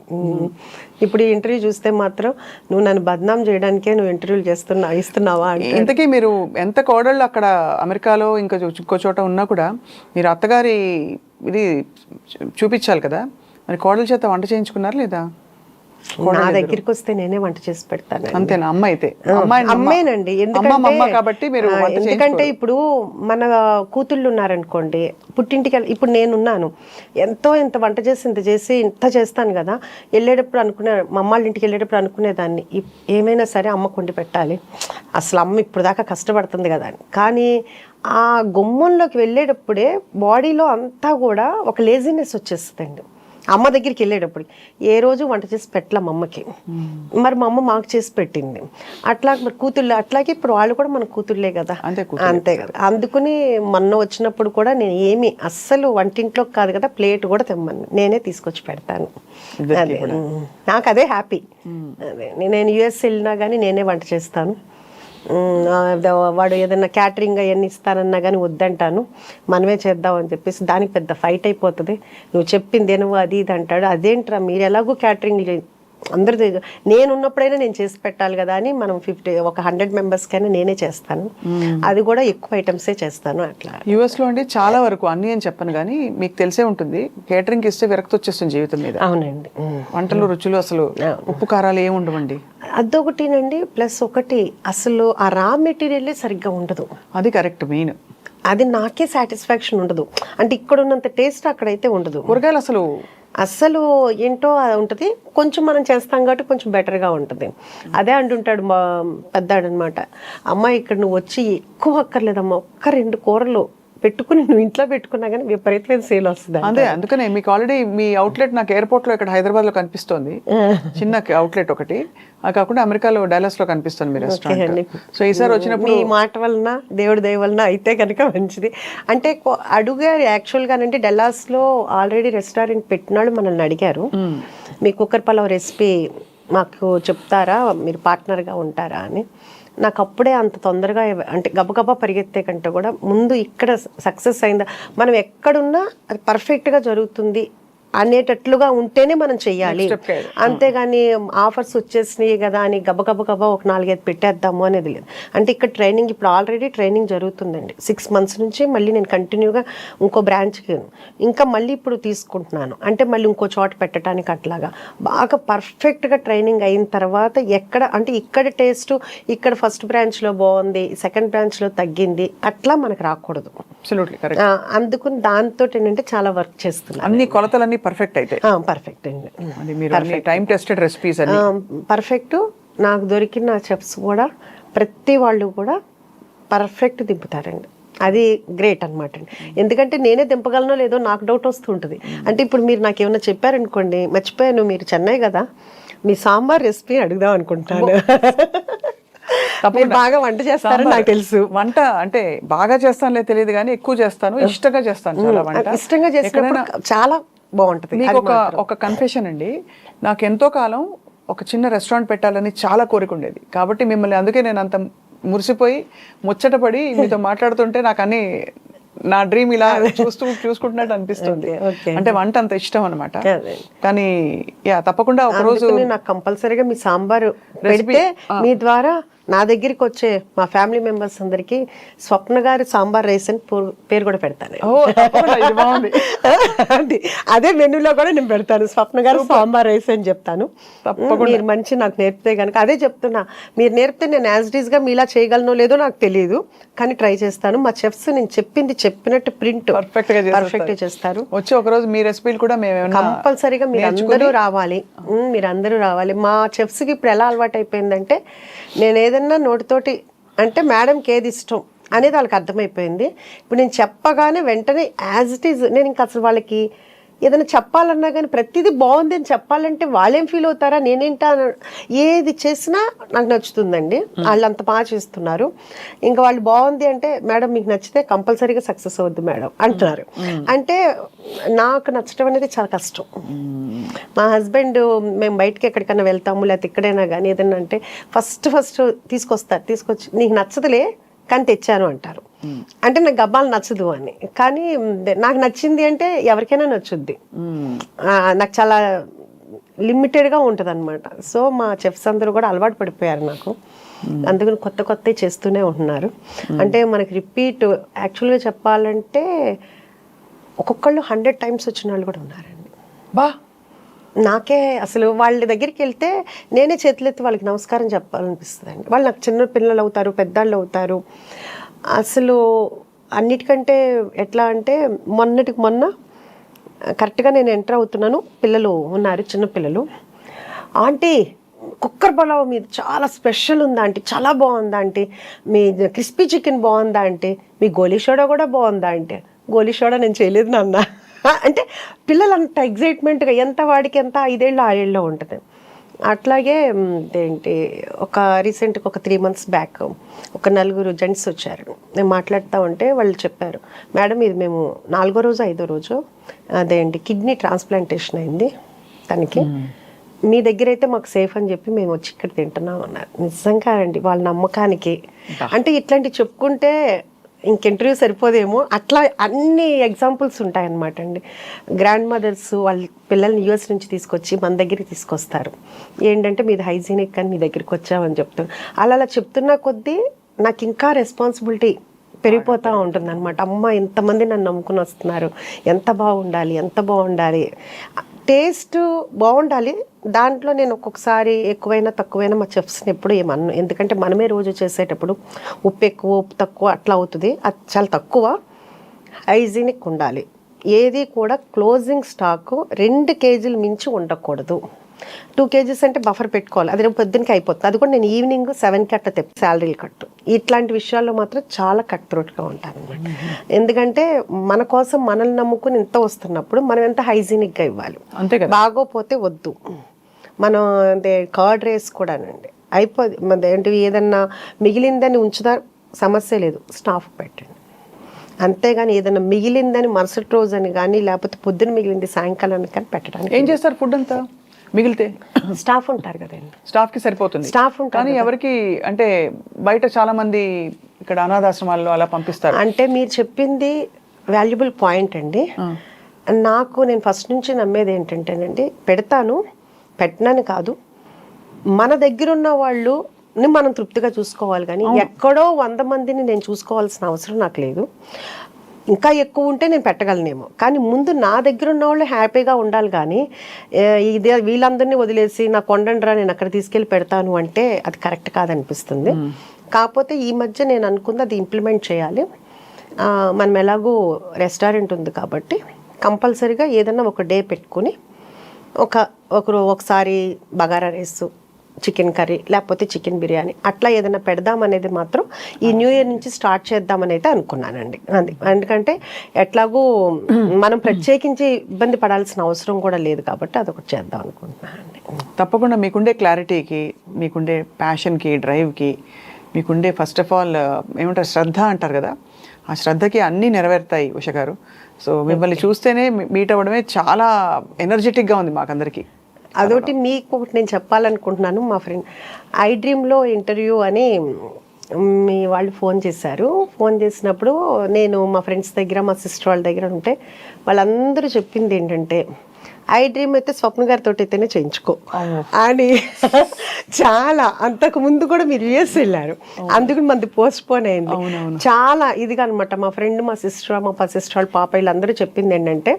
ఇప్పుడు ఈ ఇంటర్వ్యూ చూస్తే మాత్రం నువ్వు నన్ను బద్నాం చేయడానికే నువ్వు ఇంటర్వ్యూలు ఇస్తున్నావా అంటే. ఇంతకీ మీరు ఎంత కోడళ్ళు అక్కడ అమెరికాలో ఇంకా ఇంకో చోట ఉన్నా కూడా మీరు అత్తగారి ఇది చూపించాలి కదా, మరి కోడల చేత వంట చేయించుకున్నారు లేదా? నా దగ్గరికి వస్తే నేనే వంట చేసి పెడతాను. అంతేనా? అమ్మ అయితే అమ్మేనండి. ఎందుకంటే ఇప్పుడు మన కూతుళ్ళు ఉన్నారనుకోండి, పుట్టింటికి ఇప్పుడు నేనున్నాను, ఎంత వంట చేసి ఇంత చేస్తాను కదా, వెళ్ళేటప్పుడు మా అమ్మాళ్ళ ఇంటికి వెళ్ళేటప్పుడు అనుకునేదాన్ని ఏమైనా సరే అమ్మకు వండి పెట్టాలి, అసలు అమ్మ ఇప్పుడు దాకా కష్టపడుతుంది కదా అని. కానీ ఆ గుమ్మంలోకి వెళ్ళేటప్పుడే బాడీలో అంతా కూడా ఒక లేజినెస్ వచ్చేస్తుందండి. అమ్మ దగ్గరికి వెళ్ళేటప్పుడు ఏ రోజు వంట చేసి పెట్టలేం అమ్మకి, మరి మా అమ్మ మాకు చేసి పెట్టింది. అట్లా మరి కూతుళ్ళు అట్లాగే ఇప్పుడు వాళ్ళు కూడా మన కూతుళ్ళే కదా, అంతే కదా. అందుకుని మొన్న వచ్చినప్పుడు కూడా నేను ఏమి అస్సలు వంటింట్లోకి కాదు కదా, ప్లేట్ కూడా తెమ్మను, నేనే తీసుకొచ్చి పెడతాను. అదే నాకు అదే హ్యాపీ. అదే నేను యుఎస్ వెళ్ళినా కానీ నేనే వంట చేస్తాను. వాడు ఏదైనా క్యాటరింగ్ అవన్నీ ఇస్తానన్నా కానీ వద్దంటాను, మనమే చేద్దాం అని చెప్పేసి. దానికి పెద్ద ఫైట్ అయిపోతుంది. నువ్వు చెప్పిందేనో అది ఇది అంటాడు. అదేంట్రా మీరు ఎలాగో క్యాటరింగ్ అందరూ నేను ఉన్నప్పుడైనా నేను చేసి పెట్టాలి కదా అని మనం 100 మెంబర్స్కైనా నేనే చేస్తాను. అది కూడా ఎక్కువ ఐటమ్సే చేస్తాను. అట్లా యుఎస్లో అండి చాలా వరకు అన్ని అని చెప్పను కానీ మీకు తెలిసే ఉంటుంది, కేటరింగ్ ఇస్తే విరక్తి వచ్చేస్తుంది జీవితం మీద. అవునండి. వంటలు రుచులు అసలు ఉప్పు కారాలు ఏమి ఉండవండి. అదొకటినండి. ప్లస్ ఒకటి అసలు ఆ రా మెటీరియల్ సరిగ్గా ఉండదు. అది కరెక్ట్ మెయిన్. అది నాకే సాటిస్ఫాక్షన్ ఉండదు. అంటే ఇక్కడ ఉన్నంత టేస్ట్ అక్కడైతే ఉండదు. కూరగాయలు అసలు ఏంటో ఉంటుంది. కొంచెం మనం చేస్తాం కాబట్టి కొంచెం బెటర్గా ఉంటుంది. అదే అంటుంటాడు మా పెద్దాడు అనమాట, అమ్మ ఇక్కడ నువ్వు వచ్చి ఎక్కువ అక్కర్లేదమ్మా, 1-2 కూరలు పెట్టుకుని నువ్వు ఇంట్లో పెట్టుకున్నా కానీ విపరీతమైన సేల్ వస్తుంది. అదే అందుకనే మీకు ఆల్రెడీ మీ అవుట్లెట్ నాకు ఎయిర్పోర్ట్ లో ఇక్కడ హైదరాబాద్ లో కనిపిస్తోంది, చిన్న అవుట్లెట్ ఒకటి. అది కాకుండా అమెరికాలో డాలస్ లో కనిపిస్తుంది మీ రెస్టారెంట్. సో ఈసారి వచ్చినప్పుడు మీ మాట వలన దేవుడి దయ వలన అయితే కనుక మంచిది. అంటే అడుగారు యాక్చువల్గానంటే డల్లాస్ లో ఆల్రెడీ రెస్టారెంట్ పెట్టినాడు, మనల్ని అడిగారు మీ కుక్కర్ పలావ్ రెసిపీ మాకు చెప్తారా, మీరు పార్ట్నర్గా ఉంటారా అని. నాకు అప్పుడే అంత తొందరగా అంటే గబగబా పరిగెత్తే కంటే కూడా ముందు ఇక్కడ సక్సెస్ అయిందా, మనం ఎక్కడున్నా అది పర్ఫెక్ట్గా జరుగుతుంది అనేటట్లుగా ఉంటేనే మనం చెయ్యాలి. అంతేగాని ఆఫర్స్ వచ్చేసినాయి కదా అని గబగబా ఒక 4-5 పెట్టేద్దాము అనేది లేదు. అంటే ఇక్కడ ట్రైనింగ్ ఇప్పుడు ఆల్రెడీ ట్రైనింగ్ జరుగుతుందండి. 6 months నుంచి మళ్ళీ నేను కంటిన్యూగా ఇంకో బ్రాంచ్కి ఇంకా మళ్ళీ ఇప్పుడు తీసుకుంటున్నాను. అంటే మళ్ళీ ఇంకో చోట పెట్టడానికి అట్లాగా బాగా పర్ఫెక్ట్గా ట్రైనింగ్ అయిన తర్వాత ఎక్కడ అంటే ఇక్కడ టేస్ట్ ఇక్కడ ఫస్ట్ బ్రాంచ్లో బాగుంది, సెకండ్ బ్రాంచ్లో తగ్గింది, అట్లా మనకు రాకూడదు. అందుకుని దాంతో ఏంటంటే చాలా వర్క్ చేస్తున్నాను. అన్ని కొలతలన్నీ పర్ఫెక్ట్ అయితే పర్ఫెక్ట్ అండి. టైం టెస్టెడ్ రెసిపీస్ అని పర్ఫెక్ట్. నాకు దొరికిన చెఫ్స్ కూడా ప్రతి వాళ్ళు కూడా పర్ఫెక్ట్ దింపుతారండి. అది గ్రేట్ అనమాట అండి. ఎందుకంటే నేనే దింపగలనో లేదో నాకు డౌట్ వస్తుంటుంది. అంటే ఇప్పుడు మీరు నాకు ఏమైనా చెప్పారనుకోండి, మర్చిపోయాను మీరు చెన్నై కదా, మీ సాంబార్ రెసిపీ అడుగుదాం అనుకుంటాను. బాగా వంట చేస్తారని నాకు తెలుసు. వంట అంటే బాగా చేస్తానులే తెలియదు కానీ ఎక్కువ చేస్తాను, ఇష్టంగా చేస్తాను. చాలా వంట ఇష్టంగా చేసినప్పుడు చాలా బాగుంటుంది. మీకు ఒక కన్ఫెషన్ అండి, నాకు ఎంతో కాలం ఒక చిన్న రెస్టారెంట్ పెట్టాలని చాలా కోరిక ఉండేది. కాబట్టి మిమ్మల్ని అందుకే నేను అంత మురిసిపోయి ముచ్చటపడి మీతో మాట్లాడుతుంటే నాకు అన్ని నా డ్రీమ్ ఇలా చూసుకుంటున్నట్టు అనిపిస్తుంది. అంటే వంట అంత ఇష్టం అనమాట. కానీ తప్పకుండా ఒక రోజు నాకు కంపల్సరీగా మీ సాంబార్ పెడితే మీ ద్వారా నా దగ్గరికి వచ్చే మా ఫ్యామిలీ మెంబర్స్ అందరికి స్వప్న గారి సాంబార్ రైస్ అని పేరు కూడా పెడతాను. అదే మెనూలో కూడా నేను పెడతాను, స్వప్న గారు సాంబార్ రైస్ అని చెప్తాను. మీరు మంచి నాకు నేర్పితే కనుక అదే చెప్తున్నా, మీరు నేర్పితే నేను యాజ్ ఇట్ ఈస్ గా మీలా చేయగలనో లేదో నాకు తెలియదు, కానీ ట్రై చేస్తాను. మా చెఫ్స్ నేను చెప్పినట్టు ప్రింట్ పర్ఫెక్ట్ గా చేస్తారు. వచ్చి ఒక రోజు మీ రెసిపీలు కూడా కంపల్సరీగా మీరందరూ రావాలి. మా చెఫ్స్ కి ఇప్పుడు ఎలా అలవాటు అయిపోయిందంటే, నేను ఏదన్నా నోటితోటి అంటే మేడంకి ఏది ఇష్టం అనేది వాళ్ళకి అర్థమైపోయింది. ఇప్పుడు నేను చెప్పగానే వెంటనే యాజ్ ఇట్ ఈజ్ నేను ఇంకా అసలు వాళ్ళకి ఏదైనా చెప్పాలన్నా కానీ ప్రతిదీ బాగుంది అని చెప్పాలంటే వాళ్ళేం ఫీల్ అవుతారా, నేనేంటా ఏది చేసినా నాకు నచ్చుతుందండి. వాళ్ళు అంత బాగా చేస్తున్నారు. ఇంకా వాళ్ళు బాగుంది అంటే మేడం మీకు నచ్చితే కంపల్సరీగా సక్సెస్ అవుద్ది మేడం అంటున్నారు. అంటే నాకు నచ్చడం అనేది చాలా కష్టం. మా హస్బెండ్ మేము బయటకి ఎక్కడికైనా వెళ్తాము లేకపోతే ఎక్కడైనా కానీ ఏదైనా అంటే ఫస్ట్ తీసుకొచ్చి నీకు నచ్చదులే కానీ తెచ్చాను అంటారు. అంటే నాకు గబ్బాలు నచ్చదు అని. కానీ నాకు నచ్చింది అంటే ఎవరికైనా నచ్చుద్ది. నాకు చాలా లిమిటెడ్గా ఉంటుంది అనమాట. సో మా చెఫ్స్ అందరూ కూడా అలవాటు పడిపోయారు నాకు. అందుకని కొత్త చేస్తూనే ఉంటున్నారు. అంటే మనకి రిపీట్ యాక్చువల్గా చెప్పాలంటే ఒక్కొక్కళ్ళు 100 times వచ్చిన వాళ్ళు కూడా ఉన్నారండి. నాకే అసలు వాళ్ళ దగ్గరికి వెళ్తే నేనే చేతులెత్తి వాళ్ళకి నమస్కారం చెప్పాలనిపిస్తుంది అండి. వాళ్ళు నాకు చిన్న పిల్లలు అవుతారు, పెద్దాళ్ళు అవుతారు. అసలు అన్నిటికంటే ఎట్లా అంటే మొన్న కరెక్ట్గా నేను ఎంటర్ అవుతున్నాను, పిల్లలు ఉన్నారు, చిన్న పిల్లలు. ఆంటీ కుక్కర్ పలావ్ మీద చాలా స్పెషల్ ఉందా ఆంటీ, చాలా బాగుందా ఆంటీ, మీ క్రిస్పీ చికెన్ బాగుందా ఆంటీ, మీ గోలీ సోడా కూడా బాగుందా ఆంటీ. గోలీ సోడా నేను చేయలేదు నాన్న అంటే పిల్లలు అంత ఎగ్జైట్మెంట్గా, ఎంత వాడికి ఎంత 5 ఏళ్ళు 6 ఏళ్ళలో ఉంటుంది. అట్లాగే ఒక రీసెంట్గా ఒక 3 months బ్యాక్ ఒక 4 జెంట్స్ వచ్చారు. నేను మాట్లాడుతూ ఉంటే వాళ్ళు చెప్పారు, మేడం ఇది మేము 4వ రోజు 5వ రోజు కిడ్నీ ట్రాన్స్ప్లాంటేషన్ అయింది తనకి, మీ దగ్గర అయితే మాకు సేఫ్ అని చెప్పి మేము వచ్చి ఇక్కడ తింటున్నాం అన్నారు. నిజంగా అండి వాళ్ళ నమ్మకానికి. అంటే ఇట్లాంటివి చెప్పుకుంటే ఇంకెంటర్వ్యూ సరిపోదేమో, అట్లా అన్ని ఎగ్జాంపుల్స్ ఉంటాయన్నమాట అండి. గ్రాండ్ మదర్స్ వాళ్ళ పిల్లల్ని US నుంచి తీసుకొచ్చి మన దగ్గరికి తీసుకొస్తారు. ఏంటంటే మీది హైజీనిక్ అని మీ దగ్గరికి వచ్చామని చెప్తారు. అలా చెప్తున్న కొద్దీ నాకు ఇంకా రెస్పాన్సిబిలిటీ పెరిగిపోతూ ఉంటుంది అనమాట. అమ్మ ఎంతమంది నన్ను నమ్ముకుని వస్తున్నారు, ఎంత బాగుండాలి, టేస్ట్ బాగుండాలి. దాంట్లో నేను ఒక్కొక్కసారి ఎక్కువైనా తక్కువైనా మా చెఫ్స్ని ఎప్పుడు ఏమన్నా, ఎందుకంటే మనమే రోజు చేసేటప్పుడు ఉప్పు ఎక్కువ ఉప్పు తక్కువ అట్లా అవుతుంది. అది చాలా తక్కువ. హైజీనిక్ ఉండాలి. ఏది కూడా క్లోజింగ్ స్టాక్ 2 kgs మించి ఉండకూడదు. 2 kgs అంటే బఫర్ పెట్టుకోవాలి. అది రేపు పొద్దునకి అయిపోతుంది. అది కూడా నేను ఈవినింగ్ 7కి అట్లా తెప్పి శాలరీలు కట్టు. ఇట్లాంటి విషయాల్లో మాత్రం చాలా కట్ త్రోట్గా ఉంటాను అనమాట. ఎందుకంటే మన కోసం మనల్ని నమ్ముకుని ఇంత వస్తున్నప్పుడు మనం ఎంత హైజీనిక్గా ఇవ్వాలి. అంతే కదా. బాగోపోతే వద్దు. మనం కర్డ్ రైస్ కూడానండి అయిపోద్ది ఏంటి, ఏదన్నా మిగిలిందని ఉంచుదా సమస్య లేదు, స్టాఫ్ పెట్టండి. అంతేగాని ఏదైనా మిగిలిందని మరుసటి రోజు అని కానీ లేకపోతే పొద్దున మిగిలింది సాయంకాలానికి కానీ పెట్టడానికి. ఏం చేస్తారు ఫుడ్ అంతా మిగిలితే? స్టాఫ్ ఉంటారు కదండి, స్టాఫ్కి సరిపోతుంది. స్టాఫ్ ఉంటారు కానీ ఎవరికి అంటే బయట చాలా మంది ఇక్కడ అనాథాశ్రమాల్లో అలా పంపిస్తారు. అంటే మీరు చెప్పింది వాల్యుబుల్ పాయింట్ అండి. నాకు నేను ఫస్ట్ నుంచి నమ్మేది ఏంటంటేనండి, పెట్టనని కాదు, మన దగ్గర ఉన్న వాళ్ళు మనం తృప్తిగా చూసుకోవాలి. కానీ ఎక్కడో 100 మందిని నేను చూసుకోవాల్సిన అవసరం నాకు లేదు. ఇంకా ఎక్కువ ఉంటే నేను పెట్టగలనేమో, కానీ ముందు నా దగ్గర ఉన్న వాళ్ళు హ్యాపీగా ఉండాలి. కానీ వీళ్ళందరినీ వదిలేసి నా కొండండ్రా నేను అక్కడ తీసుకెళ్ళి పెడతాను అంటే అది కరెక్ట్ కాదనిపిస్తుంది. కాకపోతే ఈ మధ్య నేను అనుకుంది అది ఇంప్లిమెంట్ చేయాలి. మనం ఎలాగో రెస్టారెంట్ ఉంది కాబట్టి కంపల్సరీగా ఏదన్నా ఒక డే పెట్టుకుని ఒకసారి బగారా రైస్, చికెన్ కర్రీ లేకపోతే చికెన్ బిర్యానీ అట్లా ఏదైనా పెడదామనేది మాత్రం ఈ న్యూ ఇయర్ నుంచి స్టార్ట్ చేద్దామని అయితే అనుకున్నానండి. అది ఎందుకంటే ఎట్లాగూ మనం ప్రత్యేకించి ఇబ్బంది పడాల్సిన అవసరం కూడా లేదు కాబట్టి అదొకటి చేద్దాం అనుకుంటున్నానండి. తప్పకుండా మీకుండే క్లారిటీకి, మీకుండే ప్యాషన్కి, డ్రైవ్కి, మీకుండే ఫస్ట్ ఆఫ్ ఆల్ ఏమంటారు శ్రద్ధ అంటారు కదా, ఆ శ్రద్ధకి అన్నీ నెరవేరుతాయి ఉష గారు. సో మిమ్మల్ని చూస్తేనే మీట్ అవ్వడమే చాలా ఎనర్జెటిక్గా ఉంది మాకందరికి. అదొకటి మీకు ఒకటి నేను చెప్పాలనుకుంటున్నాను. మా ఫ్రెండ్ iDreamలో ఇంటర్వ్యూ అని మీ వాళ్ళు ఫోన్ చేసినప్పుడు నేను మా ఫ్రెండ్స్ దగ్గర మా సిస్టర్ వాళ్ళ దగ్గర ఉంటే వాళ్ళందరూ చెప్పింది ఏంటంటే iDream అయితే స్వప్న గారితో అయితేనే చేయించుకో అని. చాలా అంతకు ముందు కూడా మీరు US వెళ్ళారు, అందుకు మనది పోస్ట్ పోన్ అయింది. చాలా ఇదిగా అనమాట. మా ఫ్రెండ్, మా సిస్టర్, మా సిస్టర్ వాళ్ళ పాప వీళ్ళందరూ చెప్పింది ఏంటంటే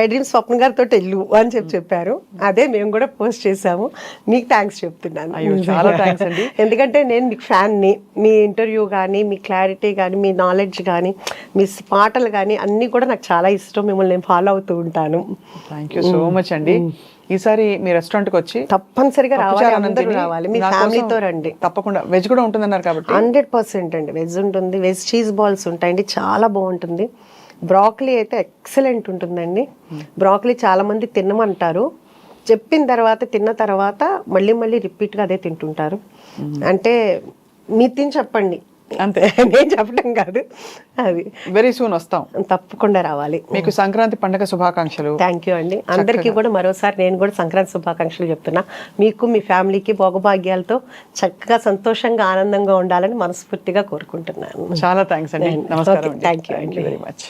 iDream స్వప్న గారితో వెళ్ళు అని చెప్పారు. అదే మేము కూడా పోస్ట్ చేసాము. మీకు థ్యాంక్స్ చెప్తున్నాను. చాలా థ్యాంక్స్ అండి. ఎందుకంటే నేను మీకు ఫ్యాన్ని. మీ ఇంటర్వ్యూ కానీ, మీ క్లారిటీ కానీ, మీ నాలెడ్జ్ కానీ, మీ పాటలు కానీ అన్నీ కూడా నాకు చాలా ఇష్టం. మిమ్మల్ని నేను ఫాలో అవుతూ ఉంటాను. థ్యాంక్ యూ సో మచ్ అండి. ఈసారి మీ రెస్టారెంట్కి వచ్చి తప్పనిసరిగా రావాలి. మీ ఫ్యామిలీతో రండి. తప్పకుండా. వెజ్ కూడా ఉంటుందన్నారు కాబట్టి 100% అండి. వెజ్ ఉంటుంది, వెజ్ చీజ్ బాల్స్ ఉంటాయండి, చాలా బాగుంటుంది. బ్రాకలీ అయితే ఎక్సలెంట్ ఉంటుందండి. బ్రాకలీ చాలామంది తినమంటారు, చెప్పిన తర్వాత తిన్న తర్వాత మళ్ళీ మళ్ళీ రిపీట్గా అదే తింటుంటారు. అంటే మీరు తిని చెప్పండి అంతే, నేను చెప్పడం కాదు. అది వెరీ సూన్ వస్తాం, తప్పకుండా రావాలి. మీకు సంక్రాంతి పండుగ శుభాకాంక్షలు. థ్యాంక్ యూ అండి. అందరికీ కూడా మరోసారి నేను కూడా సంక్రాంతి శుభాకాంక్షలు చెప్తున్నా. మీకు మీ ఫ్యామిలీకి భోగభాగ్యాలతో చక్కగా సంతోషంగా ఆనందంగా ఉండాలని మనస్ఫూర్తిగా కోరుకుంటున్నాను. చాలా థ్యాంక్స్ అండి. నమస్కారం. Thank you very much.